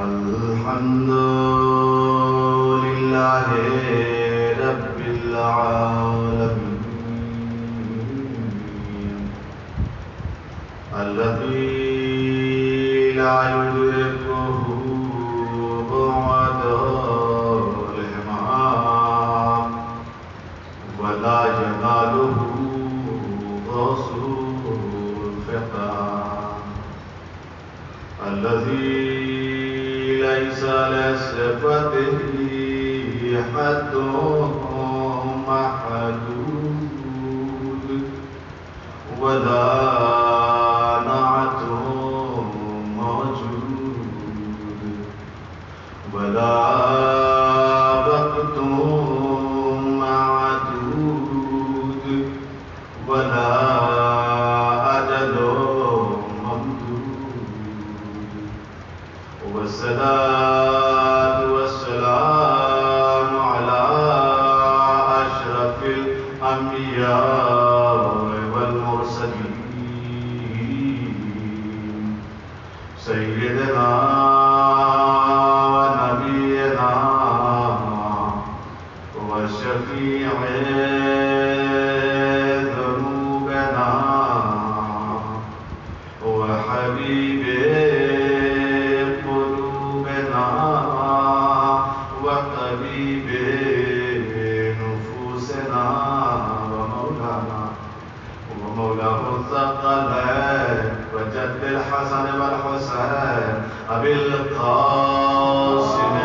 الحمد لله رب العالمين الذي لا يدركه بعد الإمام ولا يناله غصو الفقام الذي ليس لصفته حد محدود ولا نعت موجود ولا وقت معدود ولا أجل ممدود والصلاة والسلام على أشرف الأنبياء والمرسلين سيدنا ونبينا وشفيع ذنوبنا وحبيب قلوبنا وطبيب نفوسنا ومولاه الثقلين وجد الحسن والحسين أبي القاسم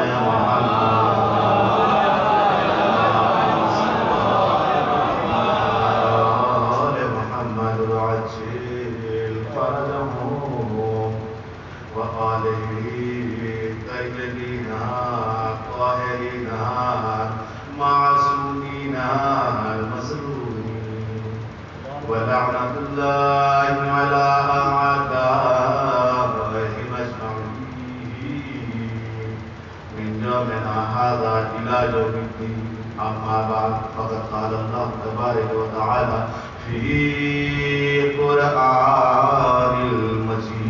محمد وعجل فرجهم وآله الطيبين الطاهرين المعصومين المظلومين ولعنة الله على أعدائهم أجمعين من يومنا هذا إلى يوم الدين أما بعد فقد قال الله تبارك وتعالى في القرآن المجيد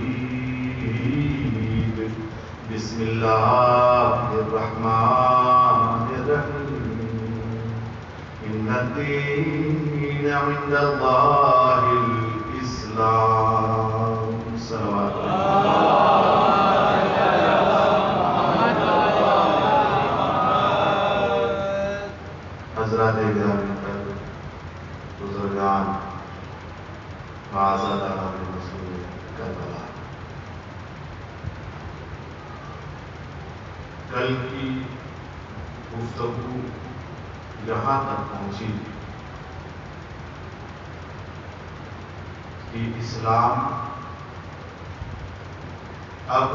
بسم الله الرحمن الرحيم إن الدين عند الله الإسلام صلوات حضرات گرامی بزرگان معززان رسول کربلا کل کی گفتگو یہاں تک پہنچی کہ اسلام اب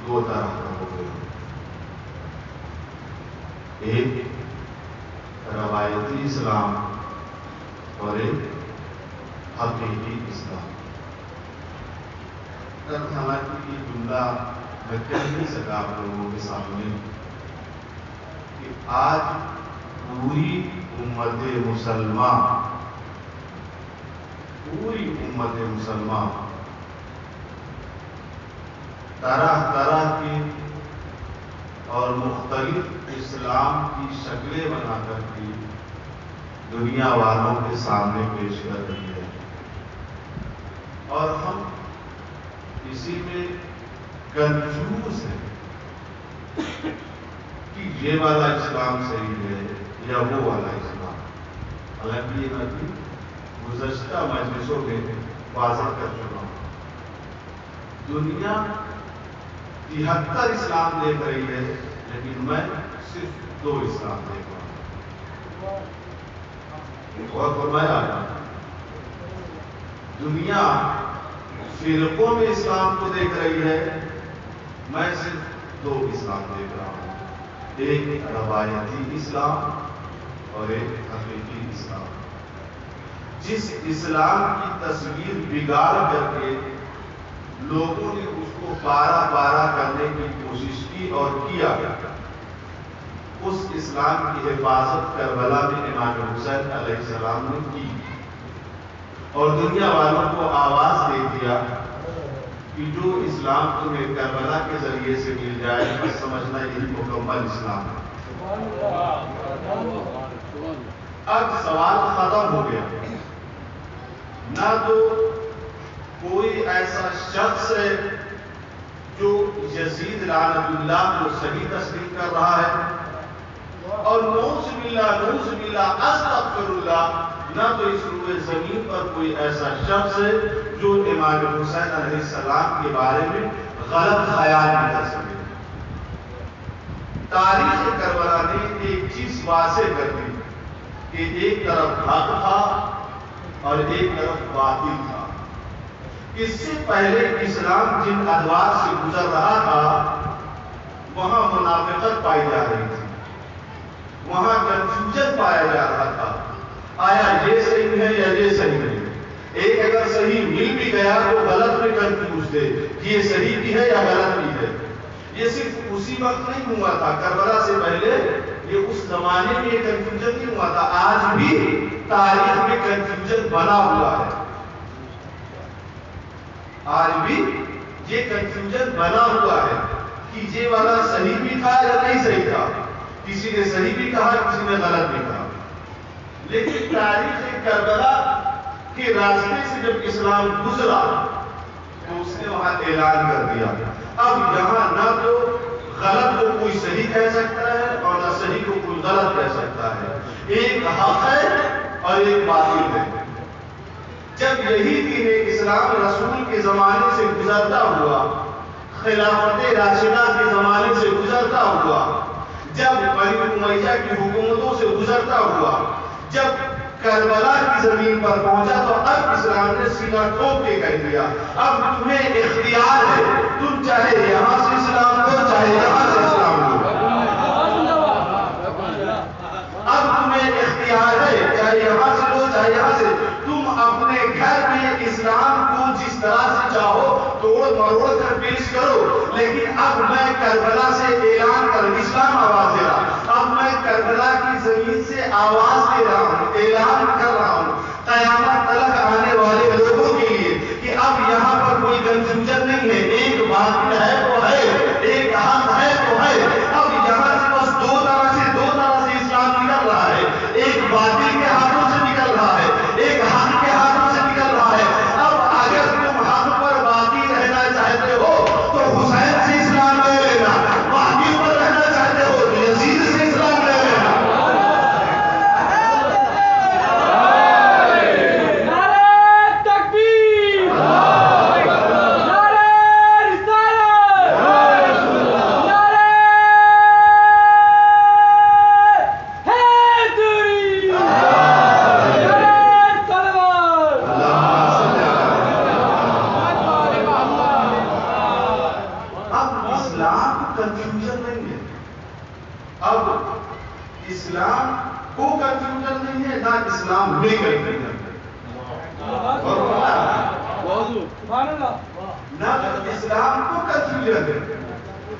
دو طرح کا ہو گیا، ایک روایتی اسلام اور ایک حقیقی اسلام۔ حالانکہ یہ جملہ میں کہہ نہیں سکا آپ لوگوں کے سامنے کہ آج پوری امت مسلمہ طرح طرح کی اور مختلف اسلام کی شکلیں بنا کر کے دنیا والوں کے سامنے پیش کر رہی ہے، اور ہم اسی میں کنفیوز ہیں کہ یہ والا اسلام صحیح ہے یا وہ والا اسلام۔ حالانکہ یہ میں گزشتہ مجلسوں میں واضح کر چکا ہوں، دنیا 73 اسلام دیکھ رہی ہے، لیکن میں صرف 2 اسلام دیکھ رہا ہوں۔ اور فرمایا دنیا فرقوں میں اسلام کو دیکھ رہی ہے، میں صرف 2 اسلام دیکھ رہا ہوں، ایک روایتی اسلام اور ایک حقیقی اسلام۔ جس اسلام کی تصویر بگاڑ کر کے لوگوں نے اس کو پارا کرنے کی کوشش کی اور کیا، اس اسلام کی حفاظت کربلا میں امام حسین علیہ السلام نے کی، اور دنیا والوں کو آواز دے دیا کہ جو اسلام تمہیں کربلا کے ذریعے سے مل جائے بس سمجھنا یہی مکمل اسلام ہے۔ اب سوال ختم ہو گیا، نہ تو کوئی ایسا شخص ہے جو یزید لعنت اللہ کو صحیح تسلیم کر رہا ہے، اور نعوذ باللہ استغفر اللہ، نہ تو اس روئے زمین پر کوئی ایسا شخص ہے جو امام حسین علیہ السلام کے بارے میں غلط خیال نہیں کر سکے۔ تاریخ کربلا نے ایک چیز واضح کر دی کہ ایک طرف حق تھا اور ایک طرف باطل تھا۔ اس سے پہلے اسلام جن ادوار سے گزر رہا تھا وہاں منافقت پائی جا رہی تھی، وہاں کنفیوژن پایا جا رہا تھا، آیا یہ صحیح ہے یا یہ صحیح نہیں ہے۔ ایک اگر صحیح مل بھی گیا تو غلط میں کنفیوز تھے کہ یہ صحیح بھی ہے یا غلط بھی ہے۔ یہ صرف اسی وقت نہیں ہوا تھا، کربلا سے پہلے یہ اس زمانے میں یہ کنفیوژن نہیں ہوا تھا، آج بھی تاریخ میں کنفیوژن بنا ہوا ہے، آج بھی یہ کنفیوژن بنا ہوا ہے کہ یہ والا صحیح بھی تھا یا نہیں صحیح تھا، کسی نے صحیح بھی کہا کسی نے غلط بھی کہا۔ لیکن تاریخ کربلا کے راستے سے جب اسلام گزرا تو اس نے وہاں اعلان کر دیا اب یہاں نہ تو غلط کو کوئی صحیح کہہ سکتا ہے اور نہ صحیح کو کوئی غلط کہہ سکتا ہے، ایک حق ہے اور ایک باطل ہے۔ جب یہی دین اسلام رسول کے زمانے سے گزرتا ہوا، خلافت راشدہ کے زمانے سے گزرتا ہوا، جب بنی امیہ کی حکومتوں سے گزرتا ہوا، جب کربلا کی زمین پر پہنچا تو اب اسلام نے سینہ ٹھوک کے کہہ دیا اب تمہیں اختیار ہے، تم چاہے یہاں سے اسلام لو چاہے یہاں سے اسلام لو، اب تمہیں اختیار ہے چاہے یہاں سے لو چاہے یہاں سے، تم اپنے گھر میں اسلام کو جس طرح سے چاہو توڑ مروڑ کر پیش کرو، لیکن اب میں کربلا سے اعلان کر اسلام آواز دے رہا، اب میں کربلا کی زمین سے آواز دے رہا ہوں، اعلان کر رہا ہوں قیامت تلک آنے والے لوگوں کے لیے کہ اب یہاں پر کوئی کنفیوژن نہیں ہے، ایک باطل ہے تو ہے، ایک حق ہے تو ہے، اب یہاں سے بس دو طرح سے اسلام نکل رہا ہے، ایک باطل کے ہاتھوں سے نکل رہا ہے، ایک حق کے ہاتھوں سے نکل رہا ہے۔ اب اگر تم حق پر باقی رہنا چاہتے ہو تو حسین سے اسلام لے لینا، باقی پر رہنا چاہتے ہو تو یزید سے اسلام لے لینا۔ کنفیوژن نہیں ہے، اب اسلام کو کنفیوژن نہیں ہے، نہ اسلام میں کنفیوژن ہے، نہ اسلام کو کنفیوژن ہے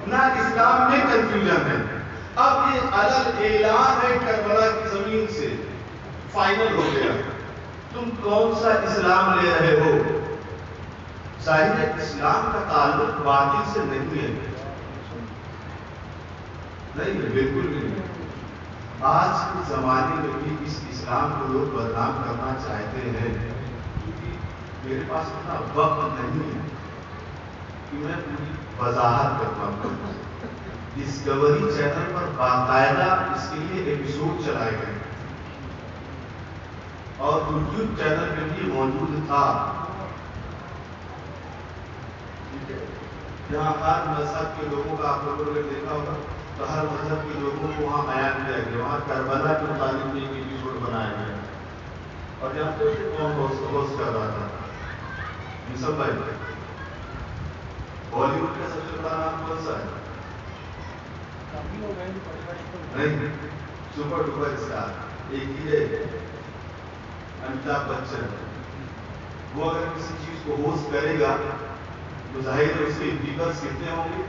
نہ اسلام میں کنفیوژن ہے۔ اب یہ علل اعلان ہے کربلا کی زمین سے فائنل ہو گیا، تم کون سا اسلام لے رہے ہو؟ ظاہر ہے اسلام کا تعلق باطل سے نہیں ہے، نہیں ہے، بالکل نہیں۔ آج کے زمانے میں بھی اس اسلام کو لوگ بدنام کرنا چاہتے ہیں، کیونکہ میرے پاس اتنا وقت نہیں ہے کہ میں پوری وضاحت کر پاؤں۔ ڈسکوری چینل پر باقاعدہ اس کے لیے ایپیسوڈ چلائے گئے اور یوٹیوب چینل پہ بھی موجود تھا، جہاں ہر مذہب کے لوگوں کا آپ لوگوں نے دیکھا ہوگا تو ہر مذہب کے لوگوں کو وہاں بیان کیا گیا، وہاں کربلا کے متعلق بھی ایک ایپیسوڈ بنایا گیا اور جہاں پہ کون ہوسٹ کر رہا تھا؟ یوسف بھائی۔ بالی ووڈ کا سب سے بڑا نام کون سا ہے؟ نہیں، سپر ڈوپر اسٹار ایک ہی ہے، امیتابھ بچن۔ وہ اگر کسی چیز کو ہوسٹ کرے گا تو ظاہر ہے اس کے ویورز کتنے ہوں گے،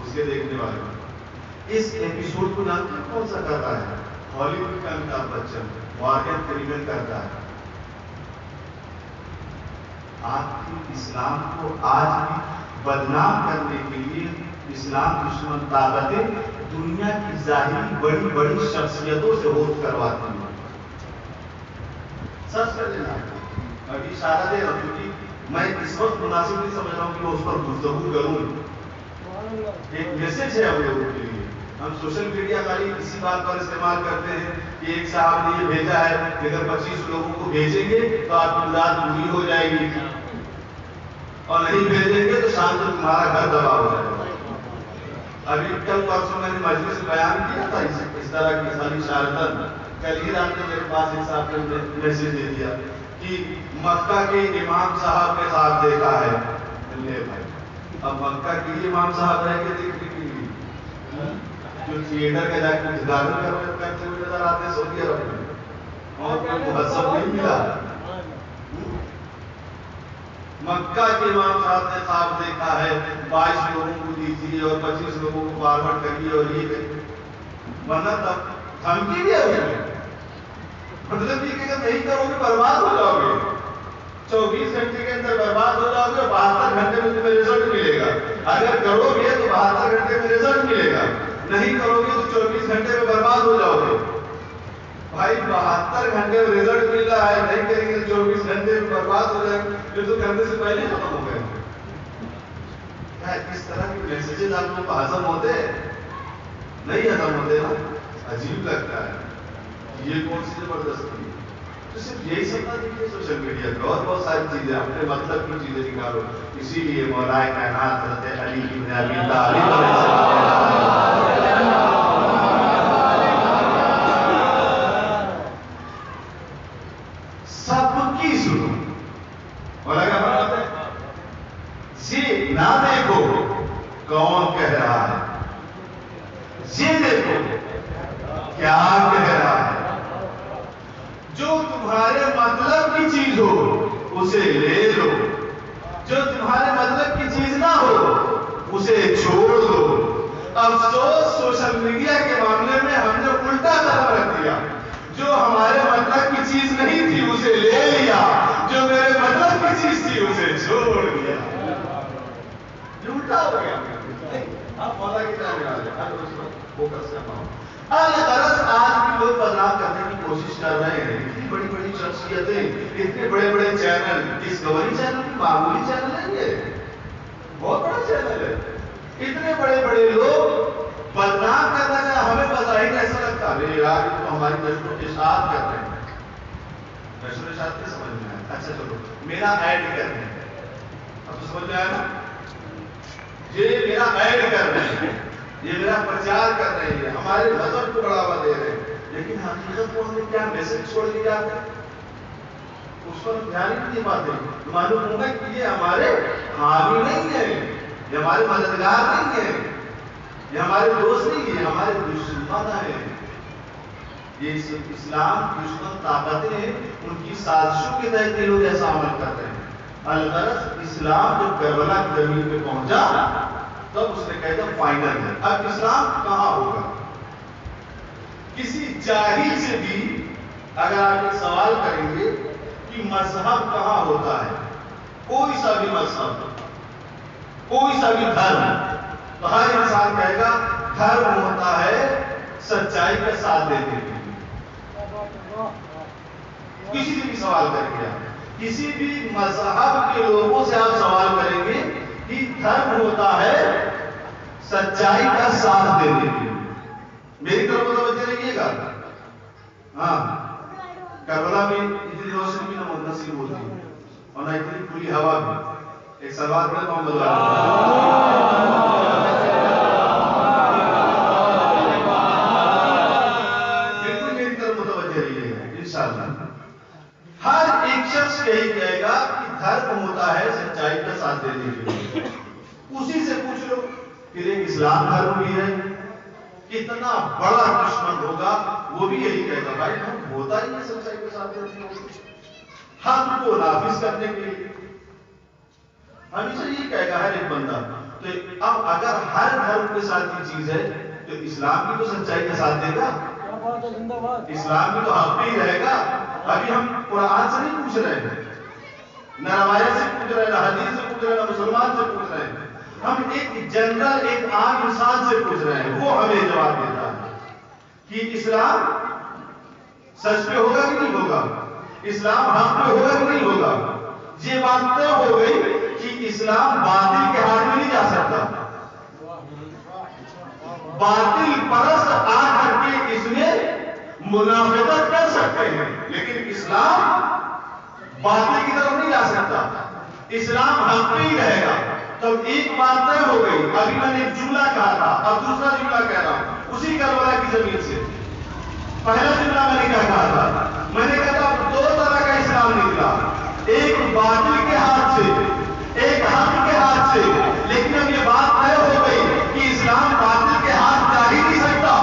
اس کے دیکھنے والے۔ اس ایپیسوڈ کو جانتے ہیں کون سا کر رہا ہے؟ ہالی ووڈ کا امیتابھ بچن، مارگن فریمن کرتا ہے۔ آپ کی اسلام کو آج بھی بدنام کرنے کے لیے اسلام دشمن طاقتیں دنیا کی ظاہری بڑی بڑی شخصیتوں سے ہوسٹ کرواتی ہیں. سچ کر لینا ابھی اشارہ دے رہا ہوں کیونکہ میں اس وقت مناسب نہیں سمجھ رہا ہوں کہ میں اس پر گفتگو کروں. ایک میسج ہے ہم لوگوں کے لیے. ہم سوشل میڈیا خالی اسی بات پر استعمال کرتے ہیں کہ ایک صاحب نے یہ بھیجا ہے کہ اگر 25 لوگوں کو بھیجیں گے تو آپ کی مراد پوری ہو جائے گی, اور نہیں بھیجیں گے تو شام کو تمہارا گھر تباہ ہو جائے گا. ابھی کل پرسوں میں نے مجلس بیان کیا تھا اس طرح کی خالی اشارتاً. کل ہی رات میں میرے پاس ایک صاحب نے میسج دے دیا کہ مکہ کے امام صاحب نے خواب دیکھا ہے. لے بھائی, اب مکہ کے امام صاحب رہ کے دیکھنے کے لیے جو تھیٹر کے جا کے ادارے کرتے ہوئے نظر آتے ہیں سعودی عرب میں, اور کوئی مہذب نہیں ملا. مکہ کے امام صاحب نے خواب دیکھا ہے 22 لوگوں کو دیجیے اور 25 لوگوں کو فارورڈ کریے اور یہ کریے. ورنہ تب دھمکی بھی ہے, مطلب یہ کہ نہیں کرو گے برباد ہو جاؤ گے, 24 گھنٹے کے اندر برباد ہو جاؤ گے, 72 گھنٹے میں تمہیں رزلٹ ملے گا. اگر کرو گے تو 72 گھنٹے میں رزلٹ ملے گا, نہیں کرو گے تو 24 گھنٹے میں برباد ہو جاؤ گے. بھائی 72 گھنٹے میں رزلٹ مل رہا ہے, نہیں کریں گے 24 گھنٹے میں برباد ہو جائیں گے. یہ تو کرنے سے پہلے ختم ہو گئے. کیا اس طرح کے میسیجز آپ لوگوں کو ہضم ہوتے نہیں ہضم ہوتے نا, عجیب لگتا ہے. یہ کون سی زبردستی ہے. تو صرف یہی سب نہ دیکھیے سوشل میڈیا پہ, اور بہت ساری چیزیں اپنے مطلب کی چیزیں نکالو. اسی لیے مولا کائنات حضرت علی بن ابی طالب علیہ السلام سب کی سنو. مولا کا مطلب ہے یہ نہ دیکھو کون کہہ رہا ہے, یہ دیکھو کیا کہہ رہا ہے. جو تمہارے مطلب کی چیز ہو اسے لے لو, جو تمہارے مطلب کی چیز نہ ہو اسے چھوڑ دو. افسوس سوشل میڈیا کے معاملے میں ہم نے الٹا قدم رکھ دیا. جو ہمارے مطلب کی چیز نہیں تھی اسے لے لیا, جو میرے مطلب کی چیز تھی اسے چھوڑ دیا. یہ الٹا ہو گیا. آپ مولا کی جانے والے ہر روز فوکس کرنا ہو. غرض آج بھی لوگ بدنام کرنے کی کوشش کر رہے ہیں. اتنی بڑی بڑی شخصیتیں, اتنے بڑے بڑے چینل, ڈسکوری چینل معمولی چینل ہے, یہ بہت بڑا چینل ہے. اتنے بڑے بڑے لوگ بدنام کرنا چاہے. ہمیں بظاہر ایسا لگتا ہے یار یہ تو ہماری نشر و اشاعت کر رہے ہیں. نشر و اشاعت کیا سمجھ میں آیا؟ اچھا چلو میرا ایڈ کر رہے ہیں. اب تو سمجھ میں آیا نا, یہ میرا ایڈ کر رہے ہیں, یہ میرا پرچار کر رہے ہیں, ہمارے مذہب کو بڑھاوا دے رہے ہیں. لیکن حقیقت کو ہمیں کیا میسج چھوڑ دیا جاتا ہے اس پر ہم دھیان ہی نہیں پاتے. معلوم ہوگا کہ یہ ہمارے حامی نہیں ہے, یہ ہمارے مددگار نہیں ہے, یہ ہمارے دوست نہیں ہے, ہمارے دشمن ہیں. یہ اسلام دشمن طاقتیں ہیں, ان کی سازشوں کے تحت یہ لوگ ایسا عمل کر رہے ہیں. الغرض اسلام جب کربلا کی زمین پہ پہنچا تب اس نے کہا فائنل ہے. اب اسلام کہاں ہوگا؟ کسی جاہل سے بھی اگر آپ ایک سوال کریں گے کہ مذہب کہاں ہوتا ہے, کوئی سا بھی مذہب, کوئی سا بھی دھرم, تو ہر انسان کہے گا دھرم ہوتا ہے سچائی کا ساتھ دینے کے لیے. کسی سے بھی سوال کریں گے, کسی بھی مذہب کے لوگوں سے آپ سوال کریں گے کہ دھرم ہوتا ہے سچائی کا ساتھ دینے کے لیے. میری طرف متوجہ رہیے گا. ہاں, کربلا میں اتنی روشنی بھی نہ نصیب ہوتی اور نہ اتنی کھلی ہوا بھی. ایک سوال پڑھتا ہوں بالکل میری طرف متوجہ رہیے گا انشاءاللہ. ہر ایک شخص یہی کہے گا کہ دھرم ہوتا ہے سچائی کا ساتھ دینے کے لیے. اسی سے پوچھ لو پھر ایک اسلام دھرم بھی ہے, کتنا بڑا دشمن ہوگا وہ بھی یہی کہے گا بھائی ہم ہوتا ہی ہے سچائی کے ساتھ دینے کے لیے, حق کو نافذ کرنے کے لیے. ہمیشہ یہی کہے گا ہر ایک بندہ. تو اب اگر ہر دھرم کے ساتھ یہ چیز ہے تو اسلام بھی تو سچائی کے ساتھ دے گا, اسلام بھی تو حق پہ ہی رہے گا. ابھی ہم قرآن سے نہیں پوچھ رہے ہیں, نہ روایت سے پوچھ رہے ہیں, نہ حدیث سے پوچھ رہے ہیں, نہ مسلمان سے پوچھ رہے ہیں. ہم ایک جنرل ایک عام انسان سے پوچھ رہے ہیں، وہ ہمیں جواب دیتا ہے کہ اسلام سچ پہ ہوگا کہ نہیں ہوگا، اسلام حق پہ ہوگا کہ نہیں ہوگا۔ یہ بات طے ہو گئی کہ اسلام باطل کے ہاتھ میں نہیں جا سکتا۔ باطل پرست آ کر کے اس میں منافقت کر سکتے ہیں، لیکن اسلام باطل کی طرف نہیں جا سکتا، اسلام حق پہ ہی رہے گا۔ تو ایک بات طے ہو گئی۔ ابھی میں نے ایک جملہ کہا تھا، اب دوسرا جملہ کہہ رہا ہوں اسی کربلا کی زمین سے۔ پہلا جملہ میں نے کیا کہا تھا؟ میں نے کہا تھا دو طرح کا اسلام نکلا، ایک باطل کے ہاتھ سے، ایک حق کے ہاتھ سے، لیکن اب یہ بات طے ہو گئی کہ اسلام باطل کے ہاتھ جا ہی نہیں سکتا،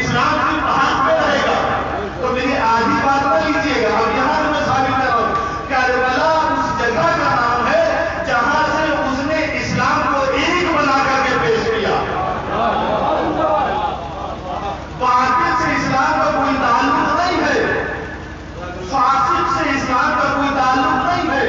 اسلام صرف حق پہ رہے گا۔ تو میری آدھی بات نہ لیجیے گا، اب یہاں سے میں ثابت کر رہا ہوں کربلا اس جگہ کا نام ہے جہاں سے اس نے اسلام کو ایک بنا کر کے پیش کیا۔ باطل سے اسلام کا کوئی تعلق نہیں ہے، فاسق سے اسلام کا کوئی تعلق نہیں ہے،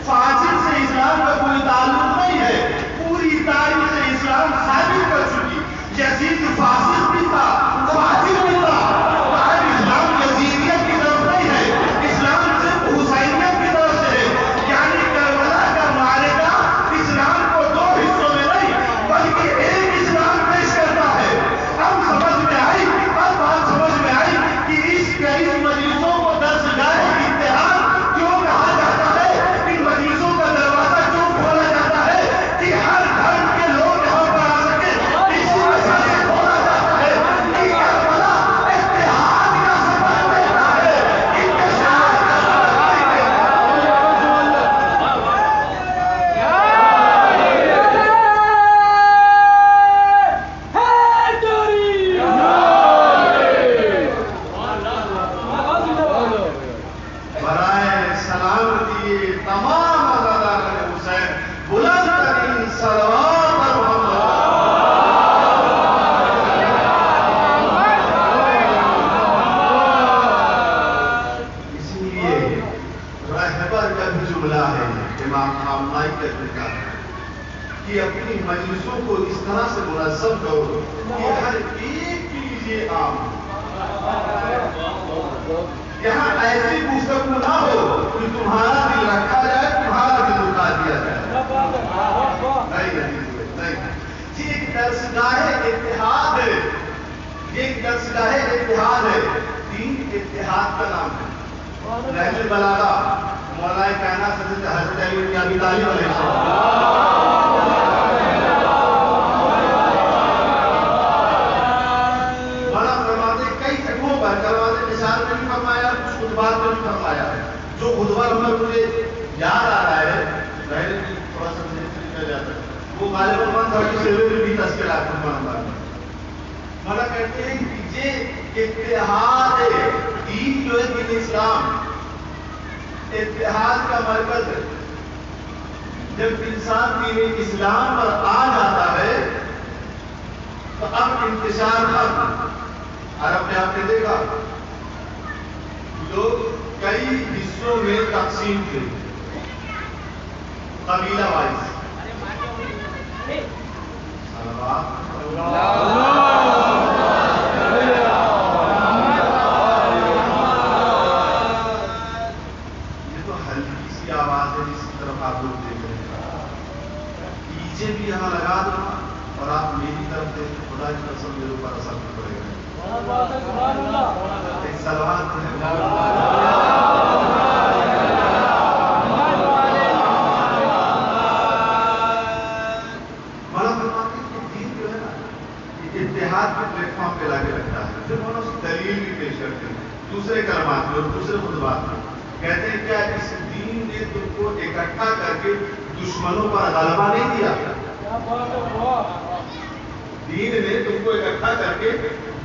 فاجر سے اسلام کا کوئی تعلق نہیں ہے۔ پوری تاریخ سے اسلام ثابت کر چکی یزید فاسق بھی تھا، فاجر بھی تھا، اور اسلام یزیدیت کی طرف نہیں ہے، اسلام صرف حسینیت کی طرف سے ہے۔ یعنی کربلا کا معرکہ اسلام کو دو حصوں میں نہیں بلکہ ایک اسلام پیش کرتا ہے۔ اب سمجھ میں آئی، اب بات سمجھ میں آئی کہ اس مجلسوں کو درسگاہ اتحاد کیوں کہا جاتا ہے، ان مجلسوں کا دروازہ کیوں کھولا جاتا ہے کہ ہر دھرم کے لوگ یہاں پر آ سکے، اسی وجہ سے کھولا جاتا ہے کہ کربلا اتحاد کا سبب دیتا ہے، انتشار کا سبب دیتا ہے۔ برائے سلامتی تمام عزاداران حسین بلند ترین صلوات پر محمد۔ اسی لیے رہبر کا بھی جملہ ہے امام خامنائی کہتے ہیں کہ اپنی مجلسوں کو اس طرح سے منظم کرو کہ ہر ایک کے لیے عام ہو۔ یہاں ایسی گفتگو نہ ہو کہ تمہارا دل رکھا جائے، تمہارا دل رکا دیا جائے، نہیں۔ یہ ایک درسگاہ اتحاد ہے، یہ ایک درسگاہ اتحاد ہے، دین اتحاد کا نام ہے۔ نہج البلاغہ مولانا کائنات حضرت علی بن ابی طالب علیہ السلام خطبات میں بھی فرمایا ہے۔ جو خطبہ مجھے یاد آ رہا ہے، تھوڑا سا مجھے جاتا ہے، وہ غالباً 137 میں بھی تذکرات مولا کہتے ہیں کہ یہ اتحاد دین جو ہے دین اسلام اتحاد کا مرکز ہے۔ جب انسان دین اسلام پر آ جاتا ہے تو اب انتشار ختم۔ عرب میں آپ نے دیکھا لوگ کئی حصوں میں تقسیم تھے، قبیلہ وائز۔ یہ تو ہلکی سی آواز ہے جس کی طرف آپ لوگ دیکھ رہے ہیں۔ پیچھے بھی یہاں لگا دو اور آپ میری طرف دیکھ، خدا کی قسم میرے اوپر اثر نہیں پڑے گا۔ ایک سلوات ہے اتحاد کے پلیٹ فارم پہ لا کے رکھتا ہے۔ پھر وہ اس دلیل بھی پیش کرتے ہیں دوسرے کلمات میں اور دوسرے خطبات میں، کہتے ہیں کیا اس دین نے تم کو اکٹھا کر کے دشمنوں پر غلبہ نہیں دیا؟ دین نے تم کو اکٹھا کر کے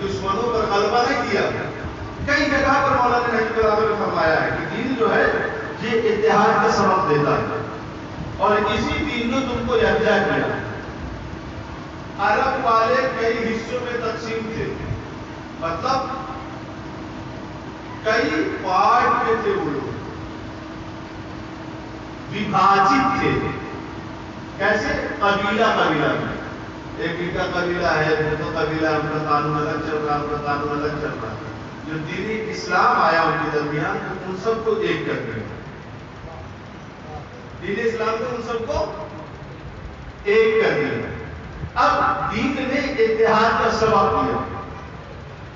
دشمنوں پر غلبہ نہیں دیا؟ کئی جگہ پر مولانا نحیف نے فرمایا ہے کہ دین جو ہے یہ اتحاد کا سبب دیتا ہے، اور اسی دین نے تم کو یکجا کیا۔ عرب والے کئی حصوں میں تقسیم تھے، مطلب کئی پارٹ میں تھے، وہ لوگ وبھاجت تھے۔ کیسے؟ قبیلہ قبیلہ میں، ایک ان کا قبیلہ ہے، وہ تو قبیلہ ان کا قانون الگ چل رہا ہے، ان کا قانون الگ چل رہا ہے. جو دین اسلام آیا ان کے درمیان ان سب کو ایک کر دیا. دین اسلام نے ان سب کو ایک کر دیا. اب دین نے اتحاد کا سبب دیا.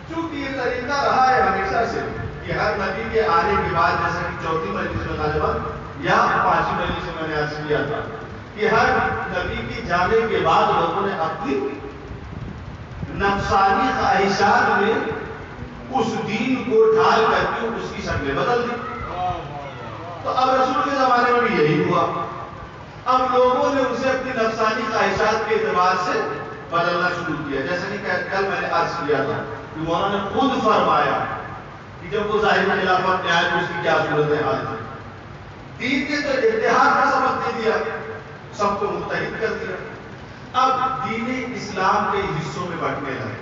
چونکہ یہ طریقہ رہا ہے ہمیشہ سے کہ ہر نبی کے آنے کے بعد، جیسا کہ چوتھی مجلس میں غالباً یا پانچویں مجلس میں نے عرض کیا تھا کہ ہر نبی کی جانے کے بعد لوگوں نے اپنی نفسانی خواہشات میں اس دین کو ڈھال کر کے اس کی شکلیں بدل دی. تو اب رسول کے زمانے میں بھی یہی ہوا. اب لوگوں نے اسے اپنی نفسانی خواہشات کے اعتبار سے بدلنا شروع کیا. جیسا کہ کل میں نے عرض کیا تھا کہ مولانا نے خود فرمایا کہ جب وہ ظاہر خلافت میں آئے تو اس کی کیا صورت حال تھی. دین کے تو اتحاد کا سبق دے دیا، سب کو متحد کر دیا. اب دین اسلام کئی حصوں میں بانٹنے لگے،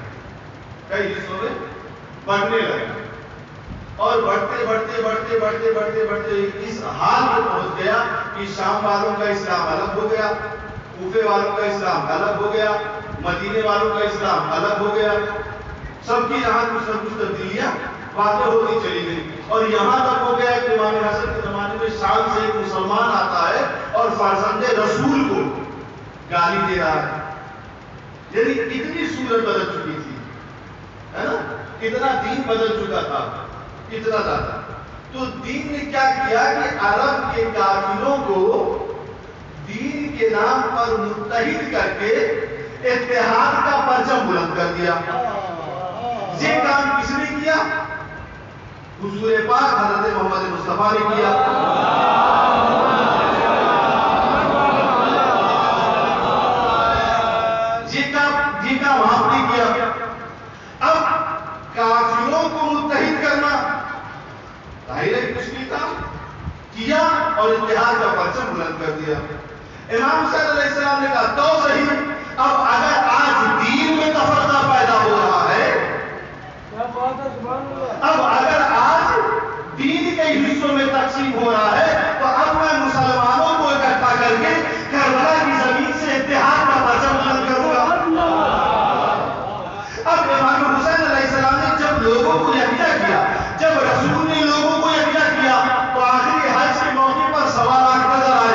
کئی حصوں میں بانٹنے لگے، اور بڑھتے بڑھتے بڑھتے بڑھتے بڑھتے بڑھتے اس حال میں پہنچ گیا کہ شام والوں کا اسلام الگ ہو گیا، کوفے والوں کا اسلام الگ ہو گیا، مدینے والوں کا اسلام الگ ہو گیا. سب کی یہاں کچھ نہ کچھ تبدیلیاں واقع ہوتی چلی گئی. اور یہاں تک ہو گیا کہ امام حسن کے زمانے میں شام سے ایک مسلمان آتا ہے اور فرزند رسول کو گالی دے رہا ہے. یعنی اتنی صورت بدل چکی تھی، ہے نا، اتنا دین بدل چکا تھا، اتنا زیادہ. تو دین نے کیا کیا کہ عرب کے کافروں کو دین کے نام پر متحد کر کے اتحاد کا پرچم بلند کر دیا. یہ کام کس نے کیا؟ حضور پاک حضرت محمد مصطفیٰ نے کیا. یہ کام آپ نے کیا. اب کافروں کو متحد کرنا ظاہر ہے مشکل کام کیا اور اتحاد کا پرچم بلند کر دیا. امام حسین علیہ السلام نے کہا تو صحیح، اب اگر آج دین میں تفرقہ پیدا ہو رہا ہے، اب اگر آج دین کے حصوں میں تقسیم ہو رہا ہے، تو اب میں مسلمانوں کو اکٹھا کر کے کربلا کی زمین سے اتحاد کا پرچم بلند کروں گا. اب امام حسین علیہ السلام نے جب لوگوں کو یکجا کیا، جب رسول نے لوگوں کو یکجا کیا، تو آخری حج کے موقع پر 1.25 لاکھ نظر آئے.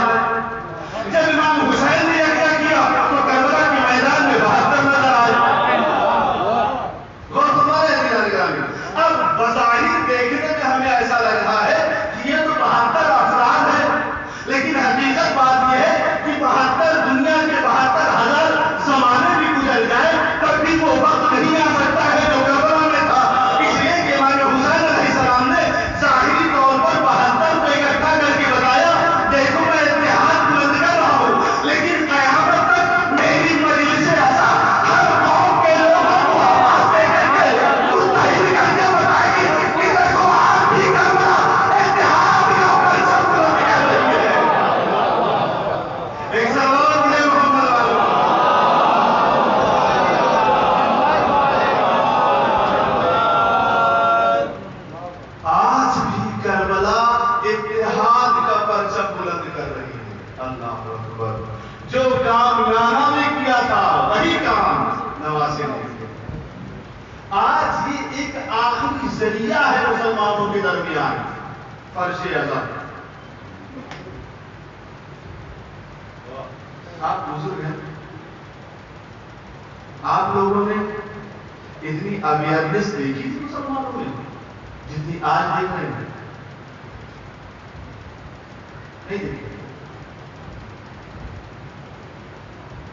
جب امام حسین نے یکجا کیا تو کربلا کے میدان میں 72 نظر آئے. غور تمہارے نگرانی. اب بظاہر دیکھنے میں ہمیں ایسا لگ رہا ہے کہ یہ تو 72 افراد ہیں، لیکن حقیقت بات یہ ہے کہ 72 دنیا کے 72,000 زمانے بھی گزر جائے تب بھی وہ وقت نہیں آ سکتا ہے جو کربلا میں تھا. اس لیے کہ امام حسین علیہ السلام نے ظاہری طور پر 72 کو اکٹھا کر کے بتایا، دیکھو میں اتحاد بلند کر رہا ہوں، لیکن قیامت تک میری مجلس سے ایسا ہر قوم کے لوگوں کو آواز دے کر کے متحد کر کے بتائے گی کہ دیکھو آپ بھی کربلا اتحاد کا پرچم بلند کر رہی ہے. ایک سوال مجھے محمد والوں. آج بھی کربلا اتحاد کا پرچم بلند کر رہی ہے. اللہ اکبر. جو کام نانا نے کیا تھا وہی کام نواسے نے کیا. آج یہ ایک آخری ذریعہ ہے مسلمانوں کے درمیان فرش ازاں. آپ بزرگ ہیں، آپ لوگوں نے اتنی اویئرنیس دیکھی تھی مسلمانوں میں جتنی آج دیکھ رہے ہیں؟ نہیں دیکھی.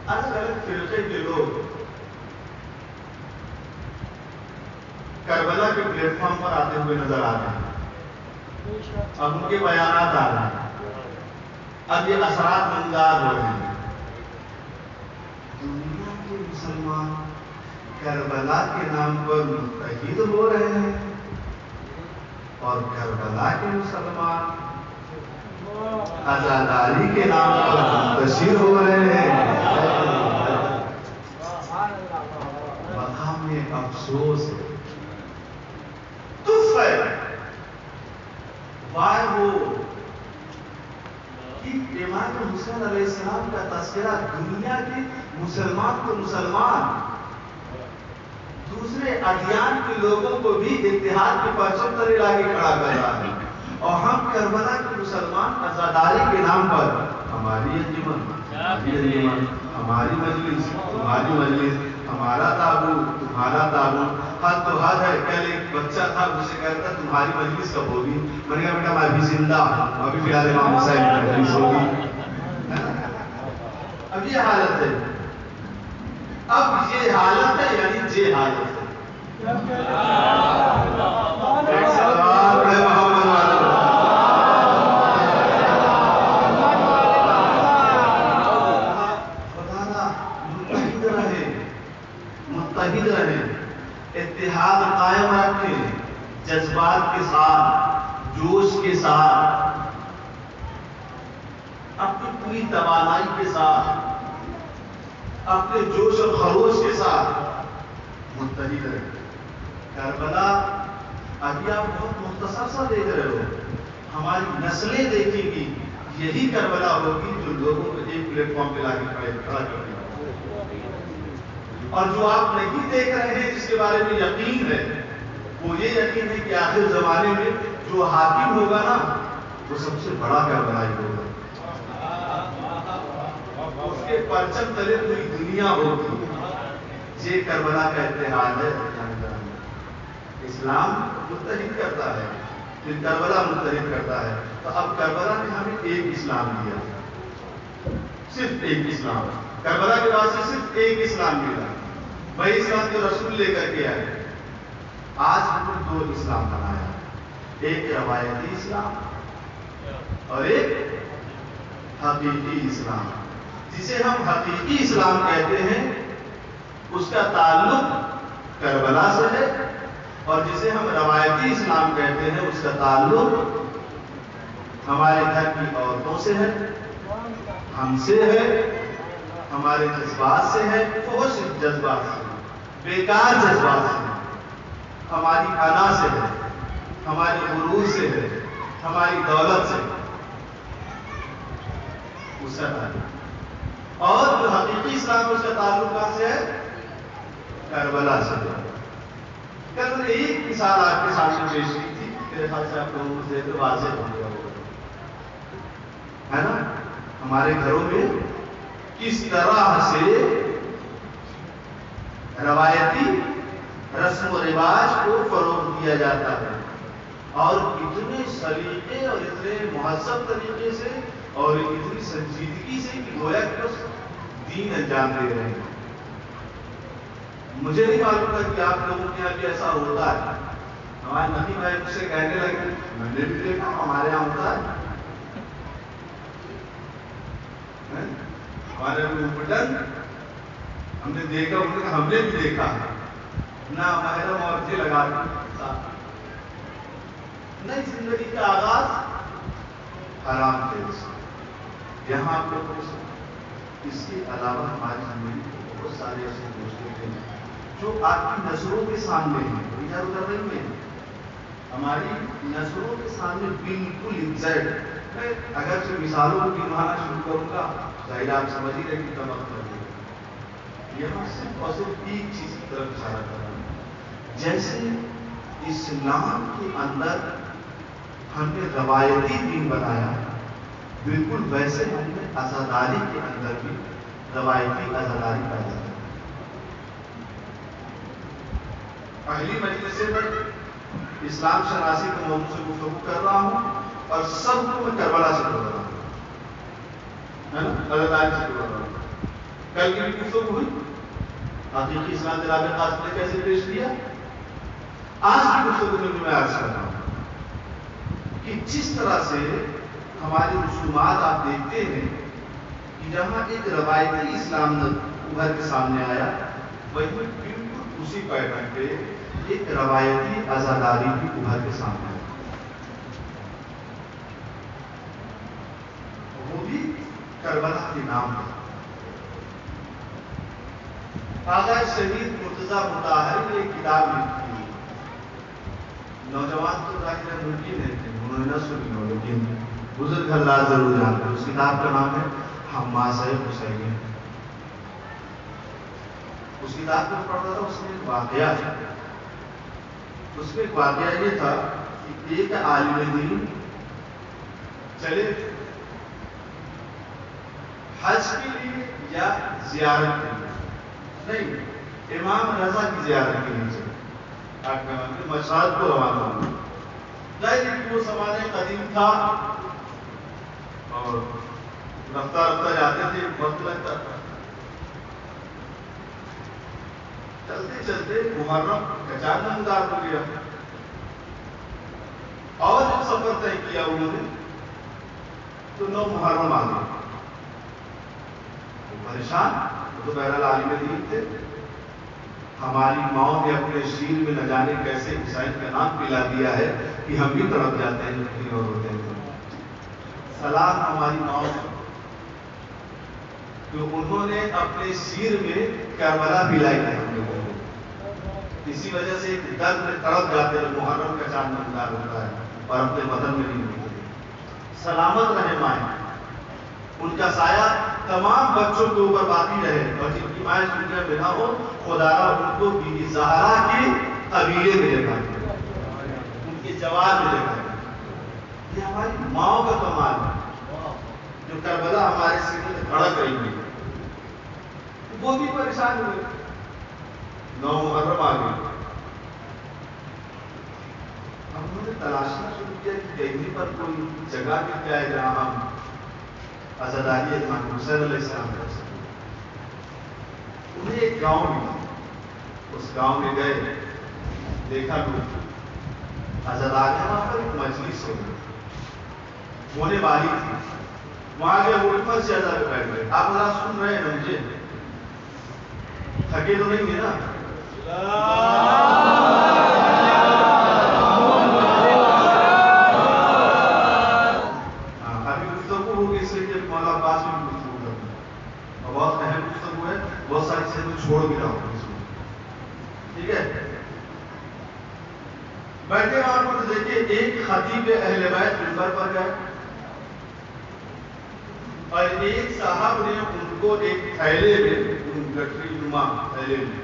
الگ الگ فرقے کے لوگ کربلا کے پلیٹ فارم پر آتے ہوئے نظر آ رہے ہیں. اب ان کے بیانات آ رہے ہیں، اب یہ اثرات منظار ہو رہے ہیں. دنیا کے مسلمان کربلا کے نام پر متحد ہو رہے ہیں اور کربلا کے مسلمان عزاداری کے نام پر منتشر ہو رہے ہیں. مقام افسوس ہے، دف ہے. وائے وہ کہ امام حسین علیہ السلام کا تذکرہ دنیا کے مسلمان کو مسلمان، دوسرے ادیان کے لوگوں کو بھی اتحاد کے پرچم تلے لا کے کھڑا کر رہا ہے، اور ہم کربلا کے مسلمان آزاداری کے نام پر ہماری انجمن، ہماری مجلس، تمہاری مجلس، ہمارا تابوت، تمہارا تابوت، حد تو حد ہے۔ کل ایک بچہ تھا مجھ سے کہتا تمہاری مجلس کب ہوگی؟ میں نے کہا بیٹا میں ابھی زندہ ہوں، ابھی فی الحال امام حسین کی مجلس ہوگی۔ اب یہ حالت ہے، اب یہ حالت ہے، یعنی یہ حالت ہے۔ ایک سلام ہے محمد والے، متحد رہیں، اتحاد قائم رکھیں، جذبات کے ساتھ، جوش کے ساتھ، اپنی پوری توانائی کے ساتھ، اپنے جوش اور خروش کے ساتھ متحد رہیں۔ کربلا ابھی آپ بہت مختصر سا دیکھ رہے ہو، ہماری نسلیں دیکھیں گی، یہی کربلا ہوگی جو لوگوں کو ایک پلیٹ فارم پہ لا کے کھڑا کر دیا۔ اور جو آپ نہیں دیکھ رہے ہیں، جس کے بارے میں یقین ہے، وہ یہ یقین ہے کہ آخر زمانے میں جو حاکم ہوگا نا، وہ سب سے بڑا کربلا ہی ہوگا، اس کے پرچم تلے پوری دنیا ہوگی۔ یہ کربلا کا اتحاد ہے۔ اسلام متحد کرتا ہے، پھر کربلا متحد کرتا ہے۔ تو اب کربلا نے ہمیں ایک اسلام دیا، صرف ایک اسلام۔ کربلا کے بعد سے صرف ایک اسلام ملا، وہی اسلام جو رسول لے کر کے آئے۔ آج ہم نے دو اسلام بنایا، ایک روایتی اسلام اور ایک حقیقی اسلام۔ جسے ہم حقیقی اسلام کہتے ہیں اس کا تعلق کربلا سے ہے، اور جسے ہم روایتی اسلام کہتے ہیں اس کا تعلق ہمارے گھر کی عورتوں سے ہے، ہم سے ہے، ہمارے جذبات سے ہے، فحش جذبات سے، بیکار جذبات سے، ہماری انا سے ہے، ہماری غرور سے ہے، ہماری دولت سے، اس کا تعلق۔ اور جو حقیقی اسلام اس کا تعلق کہاں سے ہے؟ کربلا سے۔ کل میں نے ایک مثال آپ کے سامنے پیش کی تھی، میرے خیال سے آپ لوگوں سے تو واضح ہو گیا ہوگا، ہے نا؟ ہمارے گھروں میں کس طرح سے روایتی رسم و رواج کو فروغ دیا جاتا ہے، اور اتنے سلیقے اور اتنے مہذب طریقے سے اور اتنی سنجیدگی سے کہ گویا کہ بس دین انجام دے رہے ہیں۔ مجھے نہیں معلوم تھا کہ آپ لوگوں کے یہاں بھی ایسا ہوتا ہے۔ ہمارے نبی بھائی مجھ سے کہنے لگے، میں نے بھی دیکھا ہمارے یہاں ہوتا ہے، ہمارے اوپٹن ہم نے دیکھا، ہم نے بھی دیکھا نہ محرم عورتیں لگاتی، نئی زندگی کا آغاز حرام کے سے۔ یہاں آپ لوگوں سے اس کے علاوہ ہماری زندگی کے بہت سارے ایسے دوست ہیں جو آپ کی نظروں کے سامنے ہیں، ادھر ادھر نہیں ہیں، ہماری نظروں کے سامنے بالکل ایگزیکٹ۔ میں اگر سے مثالوں کو گنوانا شروع کروں گا ظاہر آپ سمجھ ہی رہے کہ کم وقت لگے گا۔ یہاں صرف اور صرف ایک چیز کی طرف اشارہ کر رہا ہوں، جیسے اسلام کے اندر ہم نے روایتی دین بنایا، بالکل ویسے ہم نے عزاداری کے اندر بھی روایتی عزاداری پیدا کی۔ پہلی مجلس سے میں اسلام شناسی کے موضوع سے گفتگو کر رہا ہوں، اور سب کو میں کربلا سے بول رہا ہوں، ہے نا، عزاداری سے بول رہا ہوں۔ کل کی بھی گفتگو ہوئی، حقیقی اسلام جناب قاسم نے کیسے پیش کیا۔ آج کی گفتگو میں بھی میں عرض کر رہا ہوں کہ جس طرح سے ہماری رسومات آپ دیکھتے ہیں کہ جہاں ایک روایتی اسلام ابھر کے سامنے آیا، وہی بالکل اسی پیٹرن پہ ایک روایتی عزاداری بھی ابھر کے سامنے آئی، وہ بھی کربلا کے نام پر۔ آغا شہید مرتضیٰ مطہری نے ایک کتاب لکھی، نوجوان تو ظاہر ممکن ہے انہوں نے نہ سنی ہو، لیکن بزرگ اللہ ضرور جانتے ہیں۔ اس کتاب کا نام ہے حماد صاحب حسین، اس کتاب میں پڑھتا تھا، اس میں ایک واقعہ ہے. اس میں ایک واقعہ یہ تھا کہ ایک عالم دین چلے حج کے لیے یا زیارت کے لیے، نہیں، امام رضا کی زیارت کے لیے چلے، آپ کے مشہد کو روانہ ہوا. لیکن وہ زمانے قدیم تھا اور رفتہ رفتہ جاتے تھے، وقت لگتا تھا. چلتے چلتے محرم کا چاند نمودار ہو گیا اور جب سفر طے کیا انہوں نے تو 9 محرم آ گئے. پریشان، وہ تو بہرحال عالم دین تھے. ہماری ماؤں نے اپنے شیر میں نہ جانے کیسے حسین کا نام پلا دیا ہے کہ ہم بھی تڑپ جاتے ہیں کہیں اور ہوتے ہیں. سلام ہماری ماؤں تو انہوں نے اپنے شیر میں کربلا پلائی ہے ہم لوگوں کو. اسی وجہ سے درد میں تڑپ جاتے ہیں. محرم کا چاند نمودار ہوتا ہے اور اپنے وطن میں نہیں ہوتے. سلامت رہے مائیں، ان کا سایہ تمام بچوں کے اوپر باقی رہے، اور جن کی مائیں دنیا میں نہ ہو خدا را ان کو بی زہرا کے قبیلے میں لے کر ان کے جوار میں لے کر. یہ ہماری ماؤں کا کمال ہے جو کربلا ہمارے سینے میں دھڑک رہی ہے. وہ بھی پریشان ہوئے. 9 محرم آ گئی. ہم نے تلاشنا شروع کیا کہ کہیں پر کوئی جگہ مل جائے جہاں ہم عزاداری امام حسین علیہ السلام کر سکیں. انہیں ایک گاؤں ملا. اس گاؤں میں گئے، دیکھا لوگ عزاداری وہاں پر ایک مجلس ہو گئی، ہونے والی تھی. وہاں گئے، وہ اوپر سے عزا پہ بیٹھ گئے. آپ ذرا سن رہے ہیں مجھے؟ تھکے تو نہیں ہے نا؟ ابھی گفتگو ہوگی اس لیے کہ مولا عباس میں گفتگو کروں اور بہت اہم گفتگو ہے. بہت ساری چیزیں چھوڑ بھی رہا ہوں اس میں، ٹھیک ہے؟ بیٹھے وہاں پر دیکھیے ایک خطیب اہل بیت منبر پر گئے اور ایک صاحب نے ان کو ایک تھیلے میں، گٹری نما تھیلے میں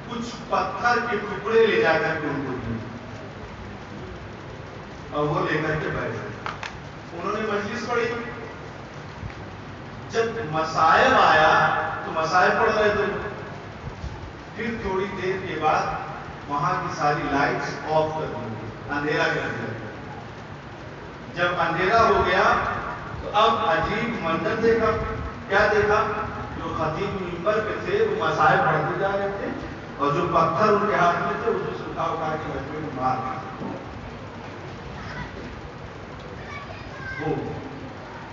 کچھ پتھر کے ٹکڑے لے جا کر کے ان کو دیے اور وہ لے کر کے بیٹھے. انہوں نے مجلس پڑھی. جب مصائب آیا تو مصائب پڑھ رہے تھے. پھر تھوڑی دیر کے بعد وہاں کی ساری لائٹس آف کر دی، اندھیرا کر دیا. جب اندھیرا ہو گیا تو اب عجیب منظر دیکھا. کیا دیکھا؟ جو خطیب منبر پہ تھے وہ مصائب پڑھتے جا رہے تھے اور جو پتھر ان کے ہاتھ میں تھے اسے سکھا اٹھا کے بچے کو مار دیا. وہ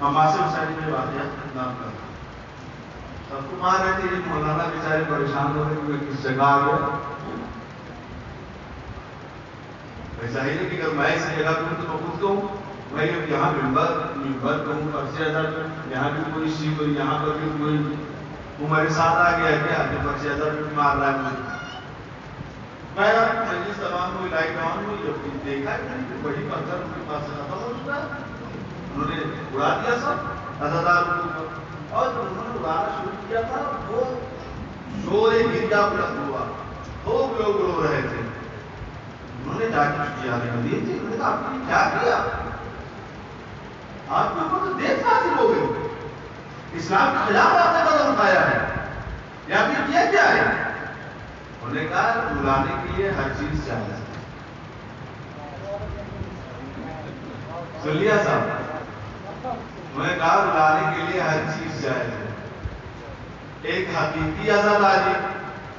حماسے حسین میں واقعہ نام کرتا. سب کو مار رہے تھے. ایک مولانا بیچارے پریشان ہو رہے کہ کس جگہ آ گیا. ظاہر ہے کہ اگر میں اس جگہ پہ ہوں تو میں خود کہوں بھائی اب یہاں منبر کہوں پرچے ادا کروں، یہاں بھی کوئی شیخ اور یہاں پر بھی کوئی وہ میرے ساتھ آ گیا کیا جو پرچے ادا بھی مار رہا ہے مجھے. میں مجلس تمام ہوئی، لائٹ آن ہوئی. جب دیکھا کہ بڑی پتھر ان کے پاس سے ختم ہو چکا ہے، انہوں نے اڑا دیا سب عزادار کو. اور جب انہوں نے اڑانا شروع کیا تھا وہ شور گرجا بلند ہوا. خوب لوگ رو رہے تھے. انہوں نے جا کے کیا ندیم جی، انہوں نے کہا آپ نے کیا کیا؟ آپ کے اوپر تو دیکھ حاصل ہو گئی، اسلام کے خلاف آپ نے قدم اٹھایا ہے، یا پھر کیا کیا ہے؟ انہوں نے کہا بلانے کے لیے ہر چیز چاہیے. سن لیا صاحب؟ انہوں نے کہا بلانے کے لیے ہر چیز چاہیے. ایک حقیقی عزاداری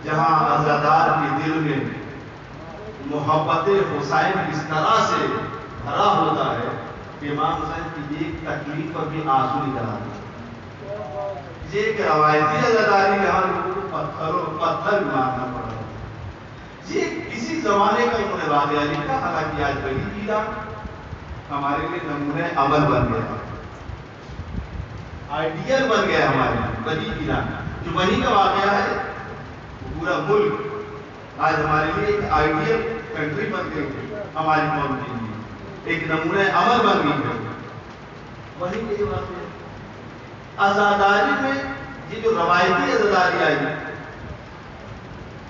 جہاں عزادار کے دل میں محبت حسین اس طرح سے بھرا ہوتا ہے کہ امام حسین کی ایک تکلیف پر بھی آنسو نکل آتے ہیں. یہ ایک روایتی عزاداری جہاں لوگوں کو پتھر مارنا پڑا ہے. یہ کسی زمانے کا انہوں نے واقعہ لکھا. حالانکہ آج وہی چیزاں ہمارے لیے نمونہ عمل بن گیا، آئیڈیل بن گیا ہمارے لیے. وہی چیزاں جو وہی کا واقعہ ہے، پورا ملک آج ہمارے لیے ایک آئیڈیل کنٹری بن گئی ہے. ہماری قوم کے لیے ایک نمونہ عمل بن گئی ہے. وہی کے واقعہ عزاداری میں یہ جو روایتی عزاداری آئی